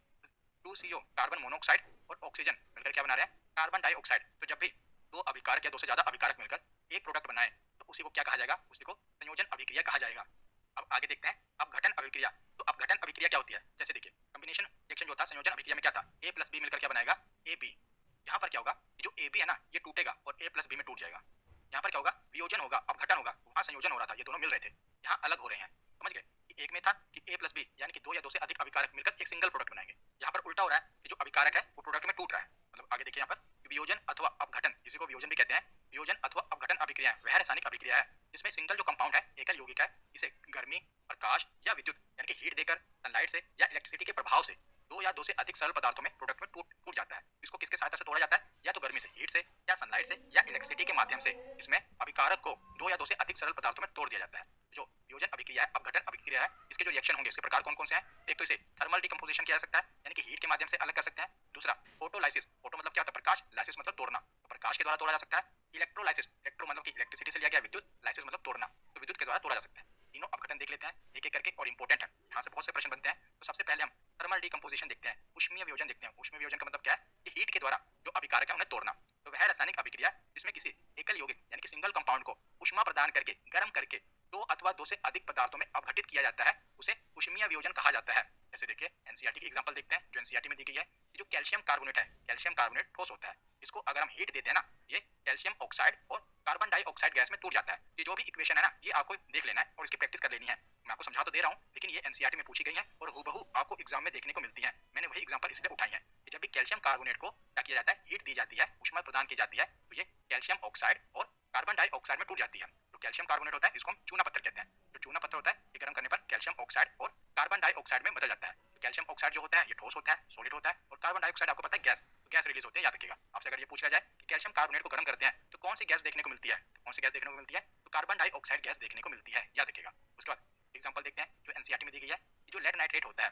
2CO कार्बन मोनोऑक्साइड और ऑक्सीजन मिलकर क्या बना रहे हैं? Carbon dioxide. तो जब भी दो अभिकारक या दो से ज्यादा अभिकारक मिलकर एक प्रोडक्ट बनाए तो उसी को क्या कहा जाएगा? उसी को संयोजन अभिक्रिया कहा जाएगा। अब आगे देखते हैं अपघटन अभिक्रिया। तो अपघटन अभिक्रिया क्या होती है? जैसे देखिए कॉम्बिनेशन रिएक्शन जो था संयोजन अभिक्रिया में क्या था? A प्लस बी मिलकर क्या बनाएगा? AB। यहाँ पर क्या होगा? जो AB है ना, ये टूटेगा और A प्लस बी में टूट जाएगा। यहाँ पर क्या होगा? वियोजन होगा, अपघटन होगा। वहाँ संयोजन हो रहा था, ये दोनों मिल रहे थे, यहाँ अलग हो रहे हैं। समझ गए? कि एक में था कि A प्लस बी यानी कि दो या दो से अधिक अभिकारक मिलकर एक सिंगल प्रोडक्ट बनाएंगे। यहाँ पर उल्टा हो रहा है कि जो अभिकारक है वो प्रोडक्ट में टूट रहा है। मतलब आगे देखिए यहाँ पर वियोजन अथवा अपघटन, इसी को वियोजन भी कहते हैं, वियोजन अथवा अपघटन अभिक्रिया वह रासायनिक अभिक्रिया है जिसमें सिंगल जो कंपाउंड है, एकल यौगिक है, इसे गर्मी, प्रकाश या विद्युत यानी कि हीट देकर, सनलाइट से या इलेक्ट्रिसिटी के प्रभाव से दो या दो से अधिक सरल पदार्थों में प्रोडक्ट में टूट जाता है। इसको किसके सहायता से तोड़ा जाता है? या तो गर्मी से, हीट से, या सनलाइट से, या इलेक्ट्रिसिटी के माध्यम से इसमें अभिकारक को दो या दो से अधिक सरल पदार्थों में तोड़ दिया जाता है। जो वियोजन अभिक्रिया है, अपघटन अभिक्रिया है, इसके जो रिएक्शन होंगे, इसके प्रकार कौन कौन से हैं? एक तो इसे थर्मल डिकम्पोजिशन किया जा सकता है, यानी कि हीट के माध्यम से अलग कर सकते हैं। दूसरा फोटोलाइसिस, फोटो मतलब क्या होता है? प्रकाश, लाइसिस मतलब तोड़ना, तो प्रकाश के द्वारा तोड़ा जा सकता है। इलेक्ट्रोलाइसिस, इलेक्ट्रो मतलब कि इलेक्ट्रिसिटी से लिया गया विद्युत, लाइसिस मतलब तोड़ना, तो विद्युत के द्वारा तोड़ा जा सकता है। तीनों अपघटन देख लेते हैं एक एक करके और इंपॉर्टेंट है, यहाँ से बहुत से प्रश्न बनते हैं। तो सबसे पहले हम थर्मल डिकम्पोजिशन देखते हैं, ऊष्मीय वियोजन देखते हैं। ऊष्मीय वियोजन का मतलब क्या है? कि हीट के द्वारा जो अभिकारक है उन्हें तोड़ना। तो वह रासायनिक अभिक्रिया जिसमें किसी एकल यौगिक यानी कि सिंगल कंपाउंड को ऊष्मा प्रदान करके, गर्म करके दो अथवा दो से अधिक पदार्थों में अपघटित किया जाता है, उसे ऊष्मीय वियोजन कहा जाता है। जैसे देखिए एनसीईआरटी की एग्जांपल देखते हैं, जो एनसीईआरटी में दी गई है। जो कैल्शियम कार्बोनेट है, कैल्शियम कार्बोनेट ठोस होता है, इसको अगर हम हीट देते हैं ना, ये कैल्शियम ऑक्साइड और कार्बन डाइऑक्साइड गैस में टूट जाता है। ये जो भी इक्वेशन है ना, ये आपको देख लेना है और इसकी प्रैक्टिस कर लेनी है। मैं आपको समझा तो दे रहा हूँ, लेकिन ये एनसीईआरटी में पूछी गई है और हूबहू आपको एग्जाम में देखने को मिलती है। मैंने वही एग्जांपल इसलिए उठाई है कि जब भी कैल्शियम कार्बोनेट को क्या किया जाता है? हीट दी जाती है, ऊष्मा प्रदान की जाती है, तो ये कैल्शियम ऑक्साइड और कार्बन डाइऑक्साइड में टूट जाती है। तो कैल्शियम कार्बोनेट होता है, इसको हम चूना पत्थर कहते हैं। जो चूना पत्थर होता है, ये गर्म करने पर कैल्शियम ऑक्साइड और कार्बन डाइऑक्साइड में बदल जाता है। तो कैल्शियम ऑक्साइड जो होता है ये ठोस होता है, सॉलिड होता है, और कार्बन डाइऑक्साइड आपको पता है गैस, तो गैस रिलीज होते हैं। याद रखिएगा, आपसे अगर ये पूछा जाए कि कैल्शियम कार्बोनेट को गर्म करते हैं तो कौन सी गैस देखने को मिलती है, तो कौन सी गैस देखने को मिलती है? तो कार्बन डाइऑक्साइड गैस देखने को मिलती है, याद रखिएगा। उसके बाद एग्जांपल देखते हैं जो एनसीईआरटी में दी गई है। जो लेड नाइट्रेट होता है,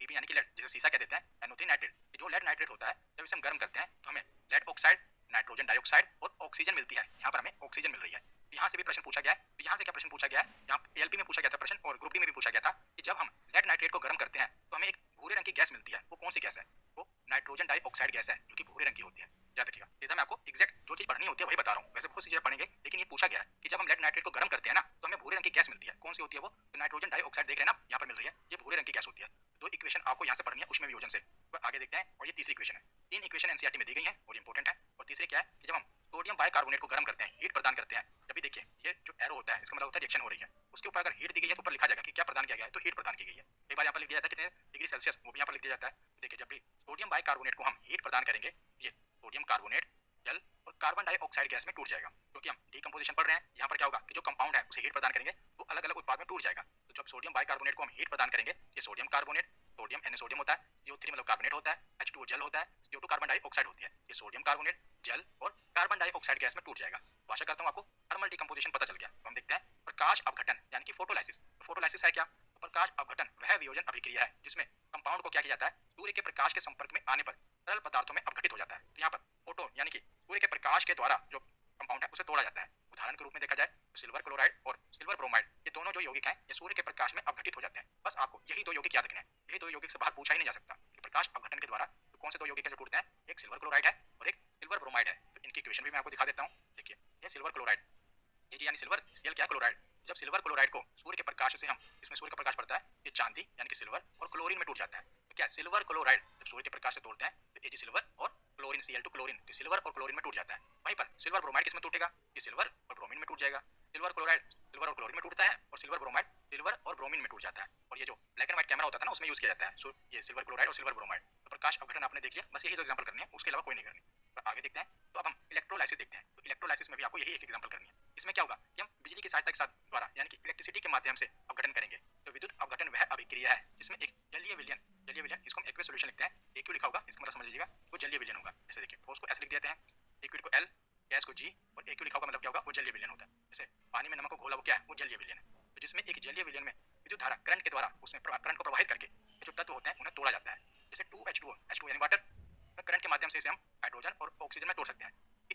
पीबी यानी कि लेड, जिसे सीसा कह देते हैं, NO3 नाइट्रेट, जो लेड नाइट्रेट होता है, जब इसे हम गर्म करते हैं तो हमें लेड ऑक्साइड, नाइट्रोजन डाइऑक्साइड और ऑक्सीजन मिलती है। यहाँ पर हमें ऑक्सीजन मिल रही है। यहाँ से भी प्रश्न पूछा गया है। तो यहाँ से क्या प्रश्न पूछा गया है? यहाँ एलपी में पूछा गया था प्रश्न और ग्रुप डी में भी पूछा गया था कि जब हम लेड नाइट्रेट को गर्म करते हैं तो हमें एक भूरे रंग की गैस मिलती है। वो कौन सी गैस है? वो नाइट्रोजन डाइऑक्साइड गैस है, जो कि भूरे रंग की होती है। याद रखिएगा, ये मैं आपको एग्जैक्ट जो चीज पढ़नी होती है वही बता रहा हूँ। वैसे बहुत सी चीजें पढ़ेंगे, लेकिन ये पूछा गया है कि जब हम लेड नाइट्रेट को गर्म करते हैं ना, तो हमें भूरे रंग की गैस मिलती है। कौन सी होती है वो? तो नाइट्रोजन डाइऑक्साइड देख रहे हैं ना, यहाँ पर मिल रही है, ये भूरे रंग की गैस होती है। दो इक्वेशन आपको यहाँ से पढ़नी है ऊष्मीय वियोजन से। आगे देखते हैं, और ये तीसरी इक्वेशन है। तीन इक्वेशन एनसीईआरटी में दी गई है और इंपॉर्टेंट है। और तीसरी क्या है कि जब हम सोडियम बाइकार्बोनेट को गर्म करते हैं, हीट प्रदान करते हैं, जब भी देखिए ये जो एरो होता है, इसका मतलब होता है रिएक्शन हो रही है। उसके ऊपर अगर हीट दी गई है तो ऊपर लिखा जाएगा कि क्या प्रदान किया गया है, तो हीट प्रदान की गई है। एक बार यहाँ पर लिख दिया जाता है कितने डिग्री सेल्सियस, वो भी यहाँ पर लिख दिया जाता है। देखिए जब भी सोडियम बाइकार्बोनेट को हम हीट प्रदान करेंगे, ये सोडियम कार्बोनेट जल और कार्बन डाइऑक्साइड गैस में टूट जाएगा, क्योंकि हम डीकंपोजिशन पढ़ रहे हैं। यहाँ पर क्या होगा कि जो कंपाउंड है उसे हीट प्रदान करेंगे, वो अलग अलग उत्पाद में टूट जाएगा। तो जब सोडियम बाइकार्बोनेट को हम हीट प्रदान करेंगे, ये sodium carbonate, sodium Na sodium होता है, CO3 मतलब कार्बोनेट होता है, H2O जल होता है, CO2 कार्बन डाइऑक्साइड होती है। ये सोडियम कार्बोनेट जल और कार्बन डाइऑक्साइड गैस में टूट जाएगा। तो आशा करता हूँ आपको थर्मल डिकम्पोजिशन पता चल गया। तो हम देखते हैं प्रकाश अपघटन यानी कि फोटोलाइसिस। तो फोटोलाइसिस है क्या? तो प्रकाश अपघटन वह वियोजन अभिक्रिया है जिसमें कंपाउंड को क्या किया जाता है? सूर्य के प्रकाश के संपर्क में आने पर तरल पदार्थों में अपघटित हो जाता है। तो यहाँ पर फोटो यानी कि सूर्य के प्रकाश के द्वारा जो कंपाउंड है उसे तोड़ा जाता है। उदाहरण के रूप में देखा जाए तो सिल्वर क्लोराइड और सिल्वर ब्रोमाइड, ये दोनों जो यौगिक हैं ये सूर्य के प्रकाश में अपघटित हो जाते हैं। बस आपको यही दो यौगिक याद रखने हैं। यही दो यौगिक से बाहर पूछा ही नहीं जा सकता कि प्रकाश अपघटन के द्वारा तो कौन से दो यौगिक जो टूटते हैं? एक सिल्वर क्लोराइड है और एक सिल्वर ब्रोमाइड है। तो इनकी इक्वेशन भी मैं आपको दिखा देता हूँ। देखिए ये सिल्वर क्लोराइड, ये यानी सिल्वर, Cl क्या क्लोराइड। जब सिल्वर क्लोराइड को सूर्य के प्रकाश से हम, इसमें सूर्य का प्रकाश पड़ता है, ये चांदी यानी कि सिल्वर और क्लोरीन में टूट जाता है। तो क्या सिल्वर क्लोराइड जब सूर्य के प्रकाश से तोड़ते हैं तो Ag सिल्वर और क्लोरीन Cl2 क्लोरीन, तो सिल्वर और क्लोरीन में टूट जाता है। वहीं पर सिल्वर ब्रोमाइड किसमें टूटेगा? ये सिल्वर और ब्रोमीन में टूट जाएगा। सिल्वर क्लोराइड सिल्वर और क्लोरीन में टूटता है, और सिल्वर ब्रोमाइड सिल्वर और ब्रोमीन में टूट जाता है। और ये जो ब्लैक एंड व्हाइट कैमरा होता है ना, उसमें यूज किया जाता है। सो ये सिल्वर क्लोराइड और सिल्वर ब्रोमाइड। तो प्रकाश अपघटन आपने देख लिया, बस यही दो एग्जांपल करनी है, उसके अलावा कोई नहीं करनी। तो आगे देखते हैं। तो अब हम इलेक्ट्रोलाइसिस देखते हैं। तो इलेक्ट्रोलाइसिस में भी आपको यही एक एग्जांपल करनी है। इसमें क्या होगा कि हम बिजली की सहायता के साथ द्वारा यानी कि इलेक्ट्रिसिटी के माध्यम से अपघटन करेंगे। तो विद्युत अपघटन वह अभिक्रिया है जिसमें एक जलीय विलयन इसको हम एक्वस सॉल्यूशन लिखते हैं। एक्यू लिखा होगा, इसका मतलब समझ लीजिएगा वो जलीय विलयन होगा। जैसे देखिए ठोस को एस लिख देते हैं, लिक्विड को एल, गैस को जी, और एक्यू लिखा होगा मतलब क्या होगा? वो जलीय विलयन होता है। जैसे पानी में नमक को घोला वो क्या है? वो जलीय विलयन है। तो जिसमें एक जलीय विलयन में विद्युत धारा करंट के द्वारा उसमें करंट को प्रवाहित करके जो तत्व होते हैं उन्हें तोड़ा जाता है। जैसे 2H2O यानी वाटर, करंट के माध्यम से इसे हम हाइड्रोजन और ऑक्सीजन में तोड़ सकते हैं।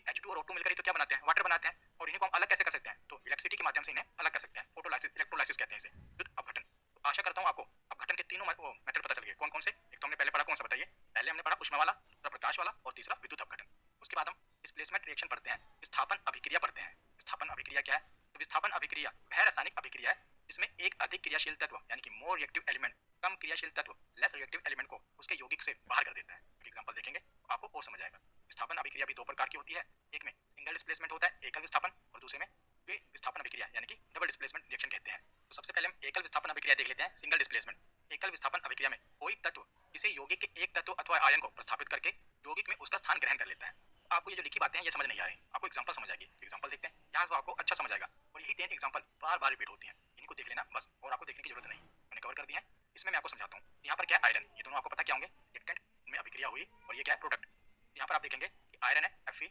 H2 और O2 मिलकर ही तो क्या बनाते हैं? वाटर बनाते हैं। और इन्हीं को हम अलग कैसे कर सकते हैं? तो इलेक्ट्रिसिटी के माध्यम से इन्हें अलग कर सकते हैं। फोटोलाइसिस, इलेक्ट्रोलाइसिस कहते हैं इसे, विद्युत अपघटन। तो आशा करता हूं आपको अपघटन के तीनों मेथड पता चल गए। कौन कौन से? एक तो हमने पहले पढ़ा, कौन सा बताइए? पहले हमने पढ़ा ऊष्मा वाला, दूसरा प्रकाश वाला, और तीसरा विद्युत अपघटन। उसके बाद हम डिस्प्लेसमेंट रिएक्शन पढ़ते हैं, विस्थापन अभिक्रिया पढ़ते हैं। विस्थापन अभिक्रिया क्या है? तो विस्थापन अभिक्रिया वह रासायनिक अभिक्रिया है जिसमें एक अधिक क्रियाशील तत्व यानी कि मोर रिएक्टिव एलिमेंट कम क्रियाशील तत्व लेस रिएक्टिव एलिमेंट को उसके यौगिक से बाहर कर देता है। एग्जांपल देखेंगे तो आपको और समझ आएगा। विस्थापन अभिक्रिया भी दो प्रकार की होती है। एक में सिंगल डिस्प्लेसमेंट होता है, एकल विस्थापन, और दूसरे में विस्थापन अभिक्रिया यानी कि डबल डिस्प्लेसमेंट रिएक्शन कहते हैं। तो सबसे पहले हम एकल विस्थापन अभिक्रिया देख लेते हैं, सिंगल डिस्प्लेसमेंट। एकल विस्थापन अभिक्रिया में कोई तत्व किसी यौगिक के एक तत्व अथवा आयन को प्रतिस्थापित करके यौगिक में उसका स्थान ग्रहण कर लेता है। तो आपको ये जो लिखी बातें हैं ये समझ नहीं आ रही, आपको एग्जांपल समझ आएगी। एग्जांपल देखते हैं, यहाँ से आपको अच्छा समझ आएगा। और यही 3 एग्जांपल बार बार रिपीट होती हैं, इनको देख लेना बस, और आपको देखने की जरूरत नहीं, मैंने कवर कर दिया है। इसमें मैं आपको समझाता हूँ। यहाँ पर क्या है? आयरन। ये दोनों आपको पता क्या होंगे? रिएक्टेंट, इनमें अभिक्रिया हुई, और ये क्या है? प्रोडक्ट। यहाँ पर आप देखेंगे कि आयरन है Fe,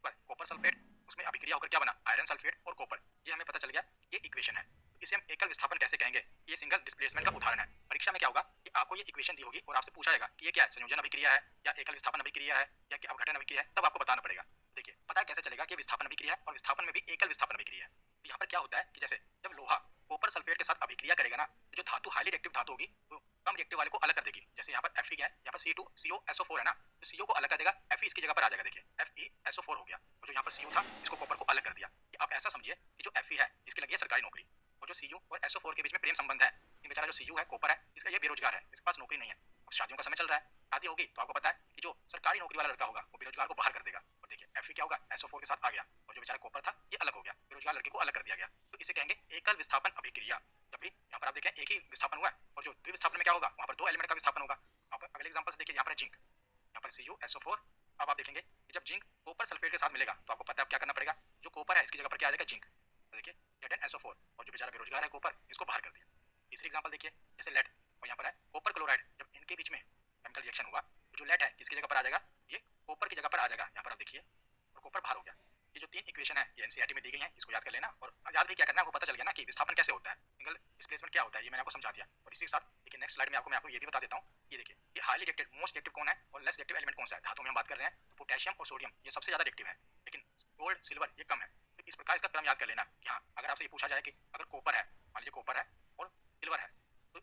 कॉपर सल्फेट, उसमें अभिक्रिया होकर क्या बना? आयरन सल्फेट और कॉपर। ये हमें पता चल गया, ये इक्वेशन है। तो इसे हम एकल विस्थापन कैसे कहेंगे? ये सिंगल डिस्प्लेसमेंट का उदाहरण है। परीक्षा में क्या होगा कि आपको ये इक्वेशन दी होगी और आपसे पूछा जाएगा कि ये क्या है? संयोजन अभिक्रिया है या एकल विस्थापन अभिक्रिया है या कि अपघटन अभिक्रिया है, तब आपको बताना पड़ेगा। देखिए पता कैसे चलेगा कि विस्थापन अभिक्रिया है और विस्थापन में भी एकल विस्थापन अभिक्रिया है। तो यहाँ पर क्या होता है कि जैसे जब लोहा कॉपर सल्फेट के साथ अभिक्रिया करेगा ना, तो जो धातु हाईली रिएक्टिव धातु होगी तो कम रिएक्टिव वाले को अलग कर देगी। जैसे यहाँ पर Fe है, यहाँ पर C2COSO4 है ना, तो CO को अलग कर देगा, Fe इसकी जगह पर आ जाएगा। देखिए FeSO4 हो गया, और जो यहाँ पर CO था इसको कॉपर को अलग कर दिया। कि आप ऐसा समझिए कि जो Fe है इसकी लगी है सरकारी नौकरी, और जो Cu और SO4 के बीच में प्रेम संबंध है। ये बेचारा जो Cu है, कॉपर है, इसका ये बेरोजगार है, इसके पास नौकरी नहीं है। शादियों का समय चल रहा है, शादी होगी तो आपको पता है कि जो सरकारी नौकरी वाला लड़का होगा वो बेरोजगार को बाहर कर देगा। और देखिए Fe क्या होगा? SO4 के साथ आ गया, और जो बेचारा कॉपर था ये अलग हो गया, बेरोजगार लड़के को अलग कर दिया गया। तो इसे कहेंगे एकल विस्थापन अभिक्रिया। जब भी यहाँ पर आप देखें एक ही विस्थापन हुआ है, और जो द्विविस्थापन में क्या होगा? वहाँ पर 2 एलिमेंट का विस्थापन होगा। आप अगले एग्जांपल से देखिए, यहाँ पर जिंक, यहाँ पर CuSO4। अब आप देखेंगे कि जब जिंक कॉपर सल्फेट के साथ मिलेगा तो आपको पता है क्या करना पड़ेगा? जो कॉपर है इसकी जगह पर क्या आ जाएगा? जिंक। तो देखिए Zn SO4, और जो बेचारा बेरोजगार है कॉपर, इसको बाहर कर दिया। तीसरी एग्जांपल देखिए, जैसे लेड, और यहाँ पर है कॉपर क्लोराइड। जब इनके बीच में केमिकल रिएक्शन हुआ तो जो लेड है किसकी जगह पर आ जाएगा? ये कॉपर की जगह पर आ जाएगा। यहाँ पर आप देखिए, और कॉपर बाहर हो गया। ये जो 3 इक्वेशन है ये एनसीईआरटी में दी गई है, इसको याद कर लेना। और याद भी क्या करना है, आपको पता चल गया ना कि विस्थापन कैसे होता है, सिंगल डिस्प्लेसमेंट क्या होता है, ये मैंने आपको समझा दिया। और इसी के साथ देखिए नेक्स्ट स्लाइड में आपको ये भी बता देता हूँ। ये देखिए, ये हाईली रिएक्टेड मोस्ट रिएक्टिव कौन है और लेस रिएक्टिव एलिमेंट कौन सा है? धातु में हम बात कर रहे हैं तो पोटेशियम और सोडियम ये सबसे ज्यादा रिएक्टिव है, लेकिन गोल्ड सिल्वर ये कम है। तो इस प्रकार इसका क्रम याद कर लेना कि हाँ, अगर आपसे ये पूछा जाए कि अगर कॉपर है, मान लीजिए कॉपर है और सिल्वर है, तो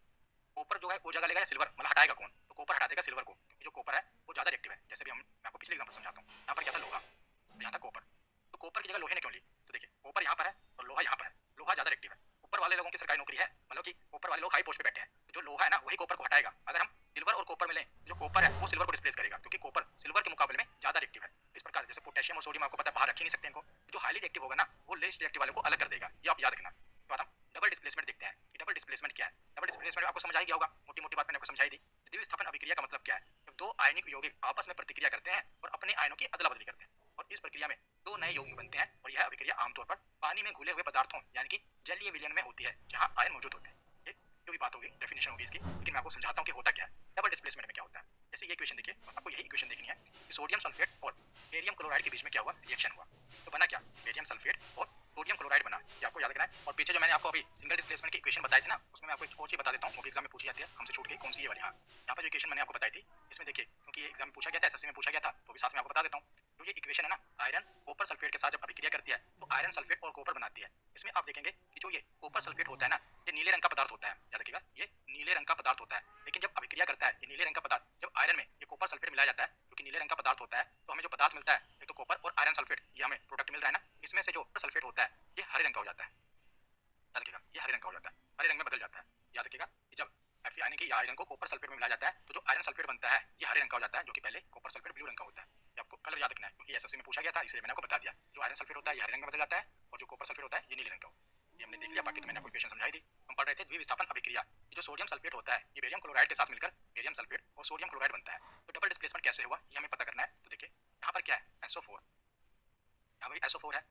कॉपर जो है वो जगह लेगा या सिल्वर, मतलब हटाएगा कौन? तो कॉपर हटा देगा सिल्वर को, क्योंकि जो कॉपर है वो ज्यादा रिएक्टिव है। जैसे भी मैं आपको पिछले एग्जांपल समझाता हूँ। यहाँ पर क्या था? लोहा, तो यहाँ था कॉपर, तो कॉपर की जगह लोहे ने क्यों ली? तो देखिए कॉपर यहाँ पर है और लोहा यहाँ पर है, लोहा ज्यादा रिएक्टिव है। ऊपर वाले लोगों की सरकारी नौकरी है, मतलब कि ऊपर वाले लोग हाई पोस्ट पे बैठे हैं, तो जो लोहा है ना वही कॉपर को हटाएगा। अगर हम सिल्वर और कॉपर मिले, जो कॉपर है वो सिल्वर को डिस्प्लेस करेगा, क्योंकि कॉपर सिल्वर के मुकाबले में ज्यादा रिएक्टिव है। इस प्रकार जैसे पोटेशियम और सोडियम आपको पता है बाहर रख ही नहीं सकते इनको, जो हाईली रिएक्टिव होगा ना वो लेस रिएक्टिव वाले को अलग कर देगा, ये आप याद रखना। तो हम डबल डिस्प्लेसमेंट देखते हैं कि डबल डिस्प्लेसमेंट क्या है। डबल डिस्प्लेसमेंट आपको समझ आ गया होगा, मोटी मोटी बात मैंने आपको समझाई दी। द्विविस्थापन अभिक्रिया का मतलब क्या है? जब 2 आयनिक यौगिक आपस में प्रतिक्रिया करते हैं और अपने आयनों की अदला बदली करते हैं, और इस प्रक्रिया में 2 नए यौगिक बनते हैं। और यह अभिक्रिया आमतौर पर पानी में घुले हुए पदार्थों यानी कि जलीय विलयन में होती है, जहां आयन मौजूद होते हैं। ये जो भी बात होगी डेफिनेशन होगी इसकी, लेकिन मैं आपको समझाता हूं कि होता क्या है डबल डिस्प्लेसमेंट में। क्या होता है? जैसे ये इक्वेशन देखिए, आपको यही इक्वेशन देखनी है कि सोडियम सल्फेट और बेरियम क्लोराइड के बीच में क्या हुआ? रिएक्शन हुआ। तो बना क्या? बेरियम सल्फेट और सोडियम क्लोराइड बना। ये आपको याद रखना है। और पीछे जो मैंने आपको अभी सिंगल डिस्प्लेसमेंट की इक्वेशन बताई थी ना, उसमें मैं आपको एक और चीज बता देता हूं, वो भी एग्जाम में पूछी जाती है, हमसे छूट गई। कौन सी? ये वाली। हाँ, यहाँ पर जो इक्वेशन मैंने आपको बताई थी, इसमें देखिए क्योंकि ये एग्जाम में पूछा गया था, एसएससी में पूछा गया था, तो भी साथ में आपको बता देता हूँ। तो ये इक्वेशन है ना, आयरन कॉपर सल्फेट के साथ जब अभिक्रिया करती है तो आयरन सल्फेट और कॉपर बनाती है। इसमें आप देखेंगे कि जो ये कॉपर सल्फेट होता है ना, ये नीले रंग का पदार्थ होता है, याद रखिएगा, ये नीले रंग का पदार्थ होता है। लेकिन जब अभिक्रिया करता है ये नीले रंग का पदार्थ, जब आयरन में ये कॉपर सल्फेट मिलाया जाता है, क्योंकि नीले रंग का पदार्थ होता है, तो हमें जो पदार्थ मिलता है एक तो कॉपर और आयरन सल्फेट, ये हमें प्रोडक्ट मिल रहा है ना, इसमें से जो सल्फेट होता है ये हरे रंग का हो जाता है। याद रखिएगा, ये हरे रंग का हो जाता है, हरे रंग में बदल जाता है। याद रखिएगा, जब Fe यानी कि आयरन आयरन को कॉपर सल्फेट में मिलाया जाता है तो जो आयरन सल्फेट बनता है ये हरे रंग का हो जाता है, जो कि पहले कॉपर सल्फेट ब्लू रंग का होता है। ये आपको कलर याद रखना है क्योंकि एसएससी में पूछा गया था, इसलिए मैंने आपको बता दिया। जो आयरन सल्फेट होता है ये हरे रंग में बदल जाता है और जो कॉपर सल्फेट होता है ये नीले रंग का होता है। ये हमने देख लिया, बाकी तो मैंने आपको इक्वेशन समझाई थी। हम पढ़ रहे थे द्विविस्थापन अभिक्रिया। ये जो सोडियम सल्फेट होता है ये बेरियम क्लोराइड के साथ मिलकर बेरियम सल्फेट और सोडियम क्लोराइड बनता है। तो डबल डिस्प्लेसमेंट कैसे हुआ ये हमें पता करना है। तो देखिए यहाँ पर क्या है SO4, यहाँ पर SO4 है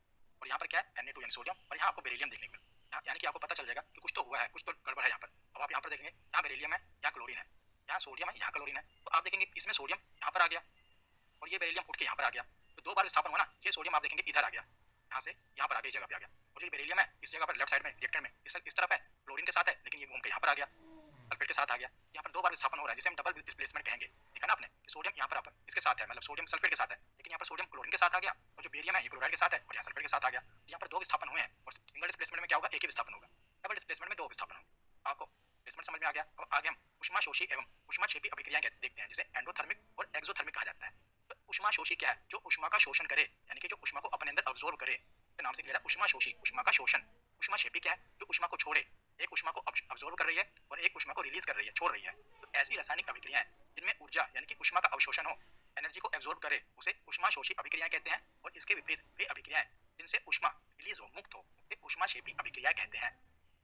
और यहाँ पर क्या है Na2 यानी सोडियम, और यहाँ आपको बेरिलियम देखने को मिला, यानी कि आपको पता चल जाएगा कि कुछ तो हुआ है, कुछ तो गड़बड़ है यहाँ पर। अब आप यहाँ पर देखेंगे यहाँ बेरिलियम है, यहाँ क्लोरीन है, यहाँ सोडियम है, यहाँ क्लोरीन है। तो आप देखेंगे इसमें सोडियम यहाँ पर आ गया और ये बेरिलियम उठ के यहाँ पर आ गया। तो दो बार विस्थापन हुआ ना, ये सोडियम आप देखेंगे इधर आ गया, यहाँ से यहाँ पर आ गया, इस जगह पे आ गया। और ये बेरिलियम है इस जगह पर लेफ्ट साइड में रिएक्टेंट में इस तरफ है, क्लोरीन के साथ है, लेकिन ये घूम के यहाँ पर आ गया, सल्फेट के साथ आ गया। यहाँ पर दो बार विस्थापन हो रहा है जिसे हम डबल डिस्प्लेसमेंट कहेंगे। देखा ना आपने कि सोडियम यहाँ पर इसके साथ है, मतलब सोडियम सल्फेट के साथ है, लेकिन यहाँ पर सोडियम क्लोरीन के साथ आ गया और जो बेरियम है ये क्लोराइड के साथ है और यहाँ सल्फेट के साथ आ गया। यहाँ पर दो विस्थापन हुए हैं और सिंगल डिस्प्लेसमेंट में क्या होगा, एक ही विस्थापन होगा। डबल डिस्प्लेसमेंट में दो विस्थापन होगा। आपको डिस्प्लेसमेंट समझ में आ गया। अब आगे हम उष्माशोषी एवं उष्माक्षेपी अभिक्रियाएं देखते हैं जिसे एंडोथर्मिक और एक्सोथर्मिक कहा जाता है। तो उष्माशोषी क्या है, जो उष्मा का शोषण करे, यानी कि जो उष्मा को अपने अंदर अब्सॉर्ब करे, के नाम से क्लियर है उष्माशोषी, उष्मा का शोषण। उष्माक्षेपी क्या है, जो उष्मा को छोड़े, एक उष्मा को अब्सॉर्ब कर रही है और एक उष्मा को रिलीज कर रही है, छोड़ रही है। तो ऐसी रासायनिक अभिक्रियाएं जिनमें ऊर्जा यानी कि उष्मा का अवशोषण हो, एनर्जी को एब्सॉर्ब करे, उसे उष्माशोषी अभिक्रियाएं कहते हैं। और इसके विपरीत वे अभिक्रियाएं जिनसे उष्मा रिलीज हो, मुक्त हो, उसे उष्माक्षेपी अभिक्रियाएं कहते हैं।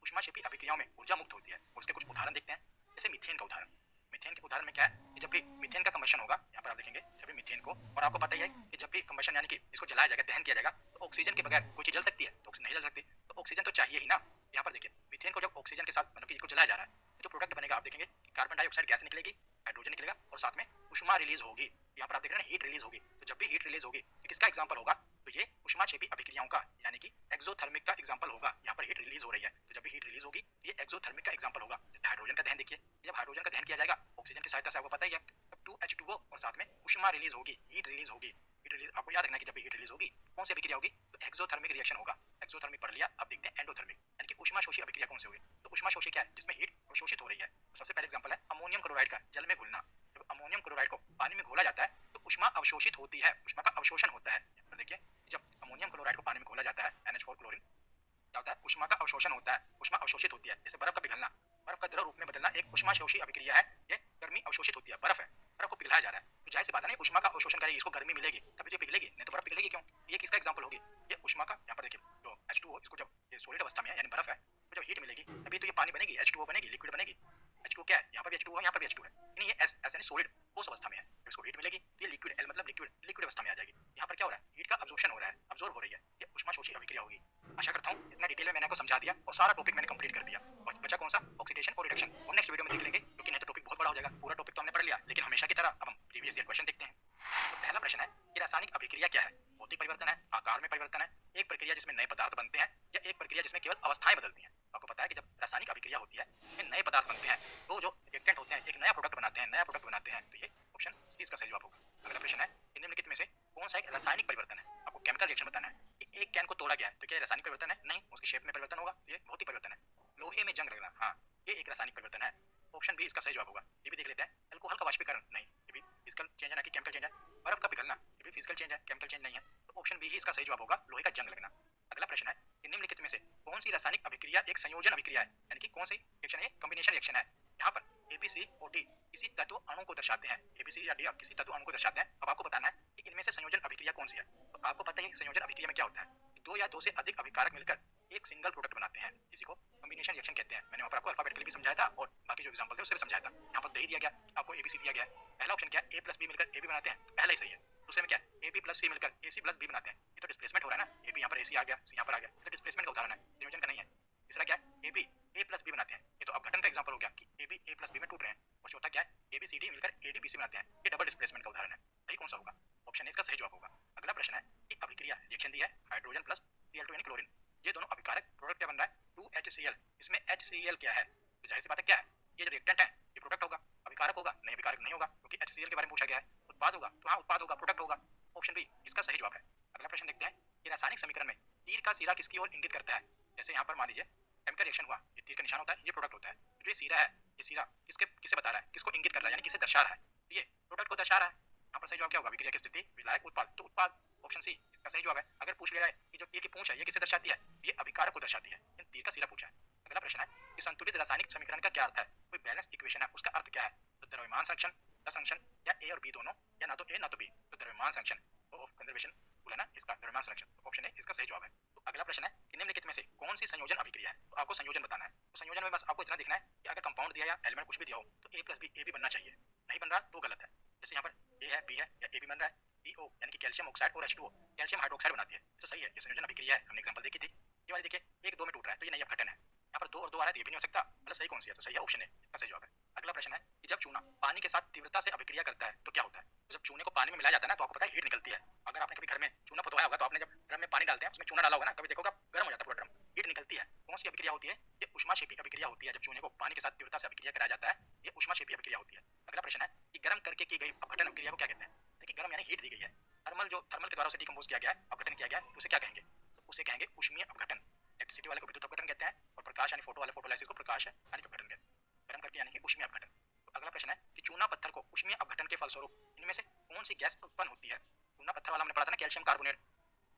उष्माक्षेपी अभिक्रियाओं में ऊर्जा मुक्त होती है और उसके कुछ उदाहरण देखते हैं। जैसे मीथेन का उदाहरण। मीथेन के उदाहरण में क्या है कि जब भी मीथेन का कंबशन होगा, यहाँ पर आप देखेंगे जब भी मीथेन को, और आपको पता ही है कि जब भी कंबशन यानी कि इसको जलाया जाएगा, दहन किया जाएगा, तो ऑक्सीजन के बगैर कोई चीज जल सकती है, तो नहीं जल सकती, तो ऑक्सीजन तो चाहिए ही ना। यहाँ पर देखिए मीथेन को जब ऑक्सीजन के साथ मतलब कि इसको जलाया जा रहा है, जो प्रोडक्ट बनेगा आप देखेंगे कि कार्बन डाइऑक्साइड गैस निकलेगी, हाइड्रोजन निकलेगा और साथ में उष्मा रिलीज होगी। यहाँ पर आप देख रहे हैं हीट रिलीज होगी। तो जब भी हीट रिलीज होगी तो किसका एग्जांपल होगा, तो ये उष्माक्षेपी अभिक्रियाओं का यानी कि एक्सोथर्मिक का एग्जांपल होगा। यहाँ पर हीट रिलीज हो रही है, तो जब भी हीट रिलीज होगी ये एक्सोथर्मिक का एग्जांपल होगा। जैसे हाइड्रोजन का दहन देखिए, जब हाइड्रोजन का दहन किया जाएगा ऑक्सीजन की सहायता से, आपको पता ही है, तब 2H2O और साथ में उष्मा रिलीज होगी, हीट रिलीज होगी। हीट रिलीज आपको याद रखना है कि जब भी हीट रिलीज होगी कौन सी अभिक्रिया होगी, तो एक्सोथर्मिक रिएक्शन होगा। एक्सोथर्मिक पढ़ लिया, अब देखते हैं एंडोथर्मिक यानी कि उष्माशोषी अभिक्रिया कौन सी होगी। तो उष्माशोषी क्या है, जिसमें हीट अवशोषित हो रही है। तो सबसे पहले एग्जांपल है अमोनियम क्लोराइड का जल में घुलना। जब अमोनियम क्लोराइड को पानी में घोला जाता है तो उष्मा अवशोषित होती है, उष्मा का अवशोषण होता है। तो देखिए जब अमोनियम क्लोराइड को पानी में घोला जाता है NH4 क्लोरीन, क्या होता है, उष्मा का अवशोषण होता है, उष्मा अवशोषित होती है। जैसे बर्फ का पिघलना, बर्फ का द्रव रूप में बदलना एक उष्माशोषी अभिक्रिया है। ये गर्मी अवशोषित होती है, बर्फ है, बर्फ को पिघलाया जा रहा है, तो जाहिर सी बात है ना उष्मा का अवशोषण करेगी, इसको गर्मी मिलेगी तभी तो पिघलेगी, नहीं तो बर्फ पिघलेगी क्यों। ये किसका एग्जांपल होगी, ये उष्मा का। यहाँ पर देखिए जो H2O, इसको जब ये सॉलिड अवस्था में है यानी बर्फ है, तो जब हीट मिलेगी तभी तो ये पानी बनेगी, H2O बनेगी, लिक्विड बनेगी। H2O क्या है, यहाँ पर भी H2O है, यहाँ पर भी H2O है, यानी ये S यानी सॉलिड ठोस अवस्था में है। जब इसको हीट मिलेगी तो ये लिक्विड, L मतलब लिक्विड, लिक्विड अवस्था में आ जाएगी। यहाँ पर क्या हो रहा है, हीट का अब्जॉर्प्शन हो रहा है, अब्सॉर्ब हो रही है, ये उष्माशोषी अभिक्रिया होगी। आशा करता हूँ इतना डिटेल में मैंने आपको समझा दिया और सारा टॉपिक मैंने कंप्लीट कर दिया। और बचा कौन सा, ऑक्सीडेशन और रिडक्शन, और नेक्स्ट वीडियो में देख लेंगे क्योंकि नहीं तो टॉपिक बहुत बड़ा हो जाएगा। पूरा टॉपिक तो हमने पढ़ लिया, लेकिन हमेशा की तरह अब हम प्रीवियस ईयर क्वेश्चन देखते हैं। तो पहला प्रश्न है कि रासायनिक अभिक्रिया क्या है। भौतिक परिवर्तन है, आकार में परिवर्तन है, एक प्रक्रिया जिसमें नए पदार्थ बनते हैं, या एक प्रक्रिया जिसमें केवल अवस्थाएं बदलती हैं। आपको पता है कि जब रासायनिक अभिक्रिया होती है इसमें नए पदार्थ बनते हैं, तो जो रिएक्टेंट होते हैं एक नया प्रोडक्ट बनाते हैं, तो ये ऑप्शन सी इसका सही जवाब होगा। अगला प्रश्न है निम्नलिखित में से कौन सा एक रासायनिक परिवर्तन है। आपको केमिकल रिएक्शन बताना है कि एक कैन को तोड़ा गया है, तो क्या रासायनिक परिवर्तन है, नहीं, उसकी शेप में परिवर्तन होगा, ये भौतिक परिवर्तन है। लोहे में जंग लगना, हाँ, ये एक रासायनिक परिवर्तन है, ऑप्शन बी इसका सही जवाब होगा। ये भी देख लेते हैं, अल्कोहल का वाष्पीकरण, नहीं, ये भी फिजिकल चेंज है ना कि केमिकल चेंज है। बर्फ का पिघलना, ये भी फिजिकल चेंज है, केमिकल चेंज नहीं है, तो ऑप्शन बी ही इसका सही जवाब होगा, लोहे का जंग लगना। अगला प्रश्न है कि निम्नलिखित में से कौन सी रासायनिक अभिक्रिया एक संयोजन अभिक्रिया है, यानी कि कौन सी रिएक्शन है, कॉम्बिनेशन रिएक्शन है। यहाँ पर ABC और D किसी तत्व अणु को दर्शाते हैं, ABC या D किसी तत्व अणु को दर्शाते हैं। अब आपको बताना है कि इनमें से संयोजन अभिक्रिया कौन सी है। तो आपको पता है कि संयोजन अभिक्रिया में क्या होता है, दो या दो से अधिक अभिकारक मिलकर एक सिंगल प्रोडक्ट बनाते हैं, इसी को कॉम्बिनेशन रिएक्शन कहते हैं। मैंने वहाँ पर आपको अल्फाबेटिकली भी समझाया था और बाकी जो एग्जांपल थे उससे भी समझाया था। यहाँ पर दही दिया गया, आपको ABC दिया गया है। पहला ऑप्शन क्या है, A प्लस B मिलकर AB बनाते हैं, पहला ही सही है। दूसरे में क्या है, AB प्लस C मिलकर AC प्लस B बनाते हैं, ये तो डिस्प्लेसमेंट हो रहा है ना, AB यहाँ पर AC आ गया, C यहाँ पर आ गया, तो डिस्प्लेसमेंट का उदाहरण है, संयोजन का नहीं है। तीसरा क्या है, AB A प्लस B बनाते हैं, ये तो अपघटन का एग्जांपल हो गया कि AB A प्लस B में टूट रहे हैं। और चौथा क्या है, ABCD मिलकर ADBC बनाते हैं, ये डबल डिस्प्लेसमेंट का उदाहरण है। सही कौन सा होगा, ऑप्शन ए इसका सही जवाब होगा। अगला प्रश्न है कि अभिक्रिया रिएक्शन दी है हाइड्रोजन प्लस Cl2 यानी क्लोरीन, ये दोनों अभिकारक प्रोडक्ट क्या बन रहा है, 2HCl, इसमें HCl क्या है, तो जाहिर सी बात है क्या है, ये जो रिएक्टेंट है ये प्रोडक्ट होगा, अभिकारक होगा, नहीं अभिकारक नहीं होगा, क्योंकि HCl के बारे में पूछा गया है। उत्पाद होगा, तो हाँ उत्पाद होगा, प्रोडक्ट होगा, ऑप्शन बी इसका सही जवाब है। अगला प्रश्न देखते हैं कि रासायनिक समीकरण में तीर का सिरा किसकी ओर इंगित करता है। जैसे यहाँ पर मान लीजिए केमिकल रिएक्शन हुआ, ये तीर का निशान होता है, ये प्रोडक्ट होता है, जो ये सिरा है, ये सिरा किसे बता रहा है, किसको इंगित कर रहा है, यानी किसे दर्शा रहा है, तो ये प्रोडक्ट को दर्शा रहा है। यहाँ पर सही जवाब क्या होगा, अभिक्रिया की स्थिति, विलायक, उत्पाद, तो उत्पाद, ऑप्शन सी इसका सही जवाब है। अगर पूछ लिया जाए कि जो तीर की पूंछ है ये किसे दर्शाती है, ये अभिकारक को दर्शाती है, तीर का सिरा पूछा है। अगला प्रश्न है कि संतुलित रासायनिक समीकरण का क्या अर्थ है, कोई बैलेंस इक्वेशन है उसका अर्थ क्या है। तो द्रव्यमान संरक्षण का संरक्षण या ए और बी दोनों, या ना तो ए ना तो बी, तो द्रव्यमान संरक्षण ऑफ कंजर्वेशन बोला ना इसका द्रव्यमान संरक्षण, तो ऑप्शन ए इसका सही जवाब है। तो अगला प्रश्न है कि निम्नलिखित में से कौन सी संयोजन अभिक्रिया है, तो आपको संयोजन बताना है। तो संयोजन में बस आपको इतना देखना है कि अगर कंपाउंड दिया या एलिमेंट कुछ भी दिया हो तो ए प्लस बी ए भी बनना चाहिए, नहीं बन रहा तो गलत है। जैसे यहाँ पर ए है बी है या ए भी बन रहा है, BO यानी कि कैल्शियम ऑक्साइड और H2O कैल्शियम हाइड्रोक्साइड बनाती है, तो सही है, ये संयोजन अभिक्रिया है, हमने एग्जांपल देखी थी। ये वाली देखिए 1 2 में टूट रहा है तो ये नहीं अपघटन है, यहाँ पर 2 और 2 आ रहा है तो ये भी नहीं हो सकता, मतलब सही कौन सी है, तो सही है ऑप्शन ए, इसका सही जवाब है। अगला प्रश्न है कि जब चूना पानी के साथ तीव्रता से अभिक्रिया करता है तो क्या होता है। तो जब चूने को पानी में मिलाया जाता है ना तो आपको पता है हीट निकलती है। अगर आपने कभी घर में चूना पुतवाया होगा तो आपने जब ड्रम में पानी डालते हैं उसमें चूना डाला होगा ना, कभी देखोगे गर्म हो जाता है पूरा ड्रम, हीट निकलती है। कौन सी अभिक्रिया होती है, ये ऊष्माक्षेपी अभिक्रिया होती है। जब चूने को पानी के साथ तीव्रता से अभिक्रिया कराया जाता है ये ऊष्माक्षेपी अभिक्रिया होती है। अगला प्रश्न है कि गर्म करके की गई अपघटन अभिक्रिया को क्या कहते हैं। देखिए गर्म यानी हीट दी गई है, थर्मल के द्वारा उसे डिकम्पोज किया गया है, अपघटन किया गया है, तो उसे क्या कहेंगे, तो उसे कहेंगे ऊष्मीय अपघटन। इलेक्ट्रिसिटी वाले को विद्युत अपघटन कहते हैं और प्रकाश यानी फोटो वाले फोटोलाइसिस को प्रकाश यानी अपघटन कहते हैं। गर्म करके यानी कि ऊष्मीय अपघटन। तो अगला प्रश्न है कि चूना पत्थर को ऊष्मीय अपघटन के फलस्वरूप इनमें से कौन सी गैस उत्पन्न होती है। चूना पत्थर वाला हमने पढ़ा था ना कैल्शियम कार्बोनेट,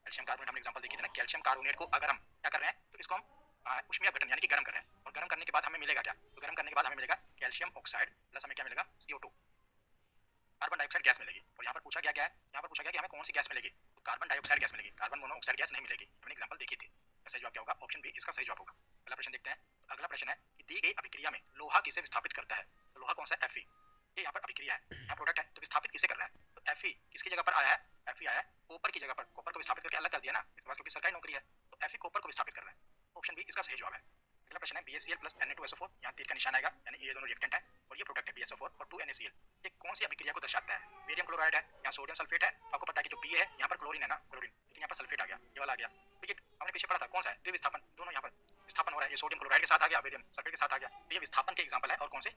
कैल्शियम कार्बोनेट हमने एग्जांपल देखी थी ना, कैल्शियम कार्बोनेट को अगर हम क्या कर रहे हैं तो इसको हम ऊष्मीय अपघटन यानी कि गर्म कर रहे हैं, और गर्म करने के बाद हमें मिलेगा क्या, तो गर्म करने के बाद हमें मिलेगा कैल्शियम ऑक्साइड प्लस हमें क्या मिलेगा CO2 कार्बन डाइऑक्साइड गैस मिलेगी। और यहाँ पर पूछा गया है, यहाँ पर पूछा गया कि हमें कौन सी गैस मिलेगी, तो कार्बन डाइऑक्साइड गैस मिलेगी, कार्बन मोनोऑक्साइड गैस नहीं मिलेगी, हमने एग्जांपल देखी थी। सही जवाब क्या होगा, ऑप्शन बी इसका सही जवाब होगा। अगला प्रश्न देखते हैं। तो अगला प्रश्न है कि दी गई अभिक्रिया में लोहा किसे विस्थापित करता है। तो लोहा कौन सा है, Fe। ये यहाँ पर अभिक्रिया है, यहाँ प्रोडक्ट है, तो विस्थापित किसे कर रहा है, तो Fe किसकी जगह पर आया है, Fe आया है कॉपर की जगह पर, कॉपर को विस्थापित करके अलग कर दिया ना इसके पास क्योंकि सरकारी नौकरी है, तो Fe कॉपर को विस्थापित कर रहा है, ऑप्शन बी इसका सही जवाब है। अगला प्रश्न है BaCl प्लस Na2SO4, यहाँ तीर का निशान आएगा यानी ये दोनों रिएक्टेंट है और ये प्रोडक्ट है BaSO4 और 2NaCl, ये कौन सी अभिक्रिया को दर्शाता है। बेरियम क्लोराइड है, यहाँ सोडियम सल्फेट है, आपको पता है कि जो बी है यहाँ पर क्लोरीन है ना, क्लोरीन, लेकिन यहाँ पर सल्फेट आ गया, ये वाला आ गया, तो ये हमने पीछे पढ़ा था कौन सा है, द्विविस्थापन, दोनों यहाँ पर विस्थापन हो रहा है, ये सोडियम क्लोराइड के साथ आ गया, बेरियम सल्फेट के साथ आ गया, तो ये विस्थापन के एग्जांपल है और कौन से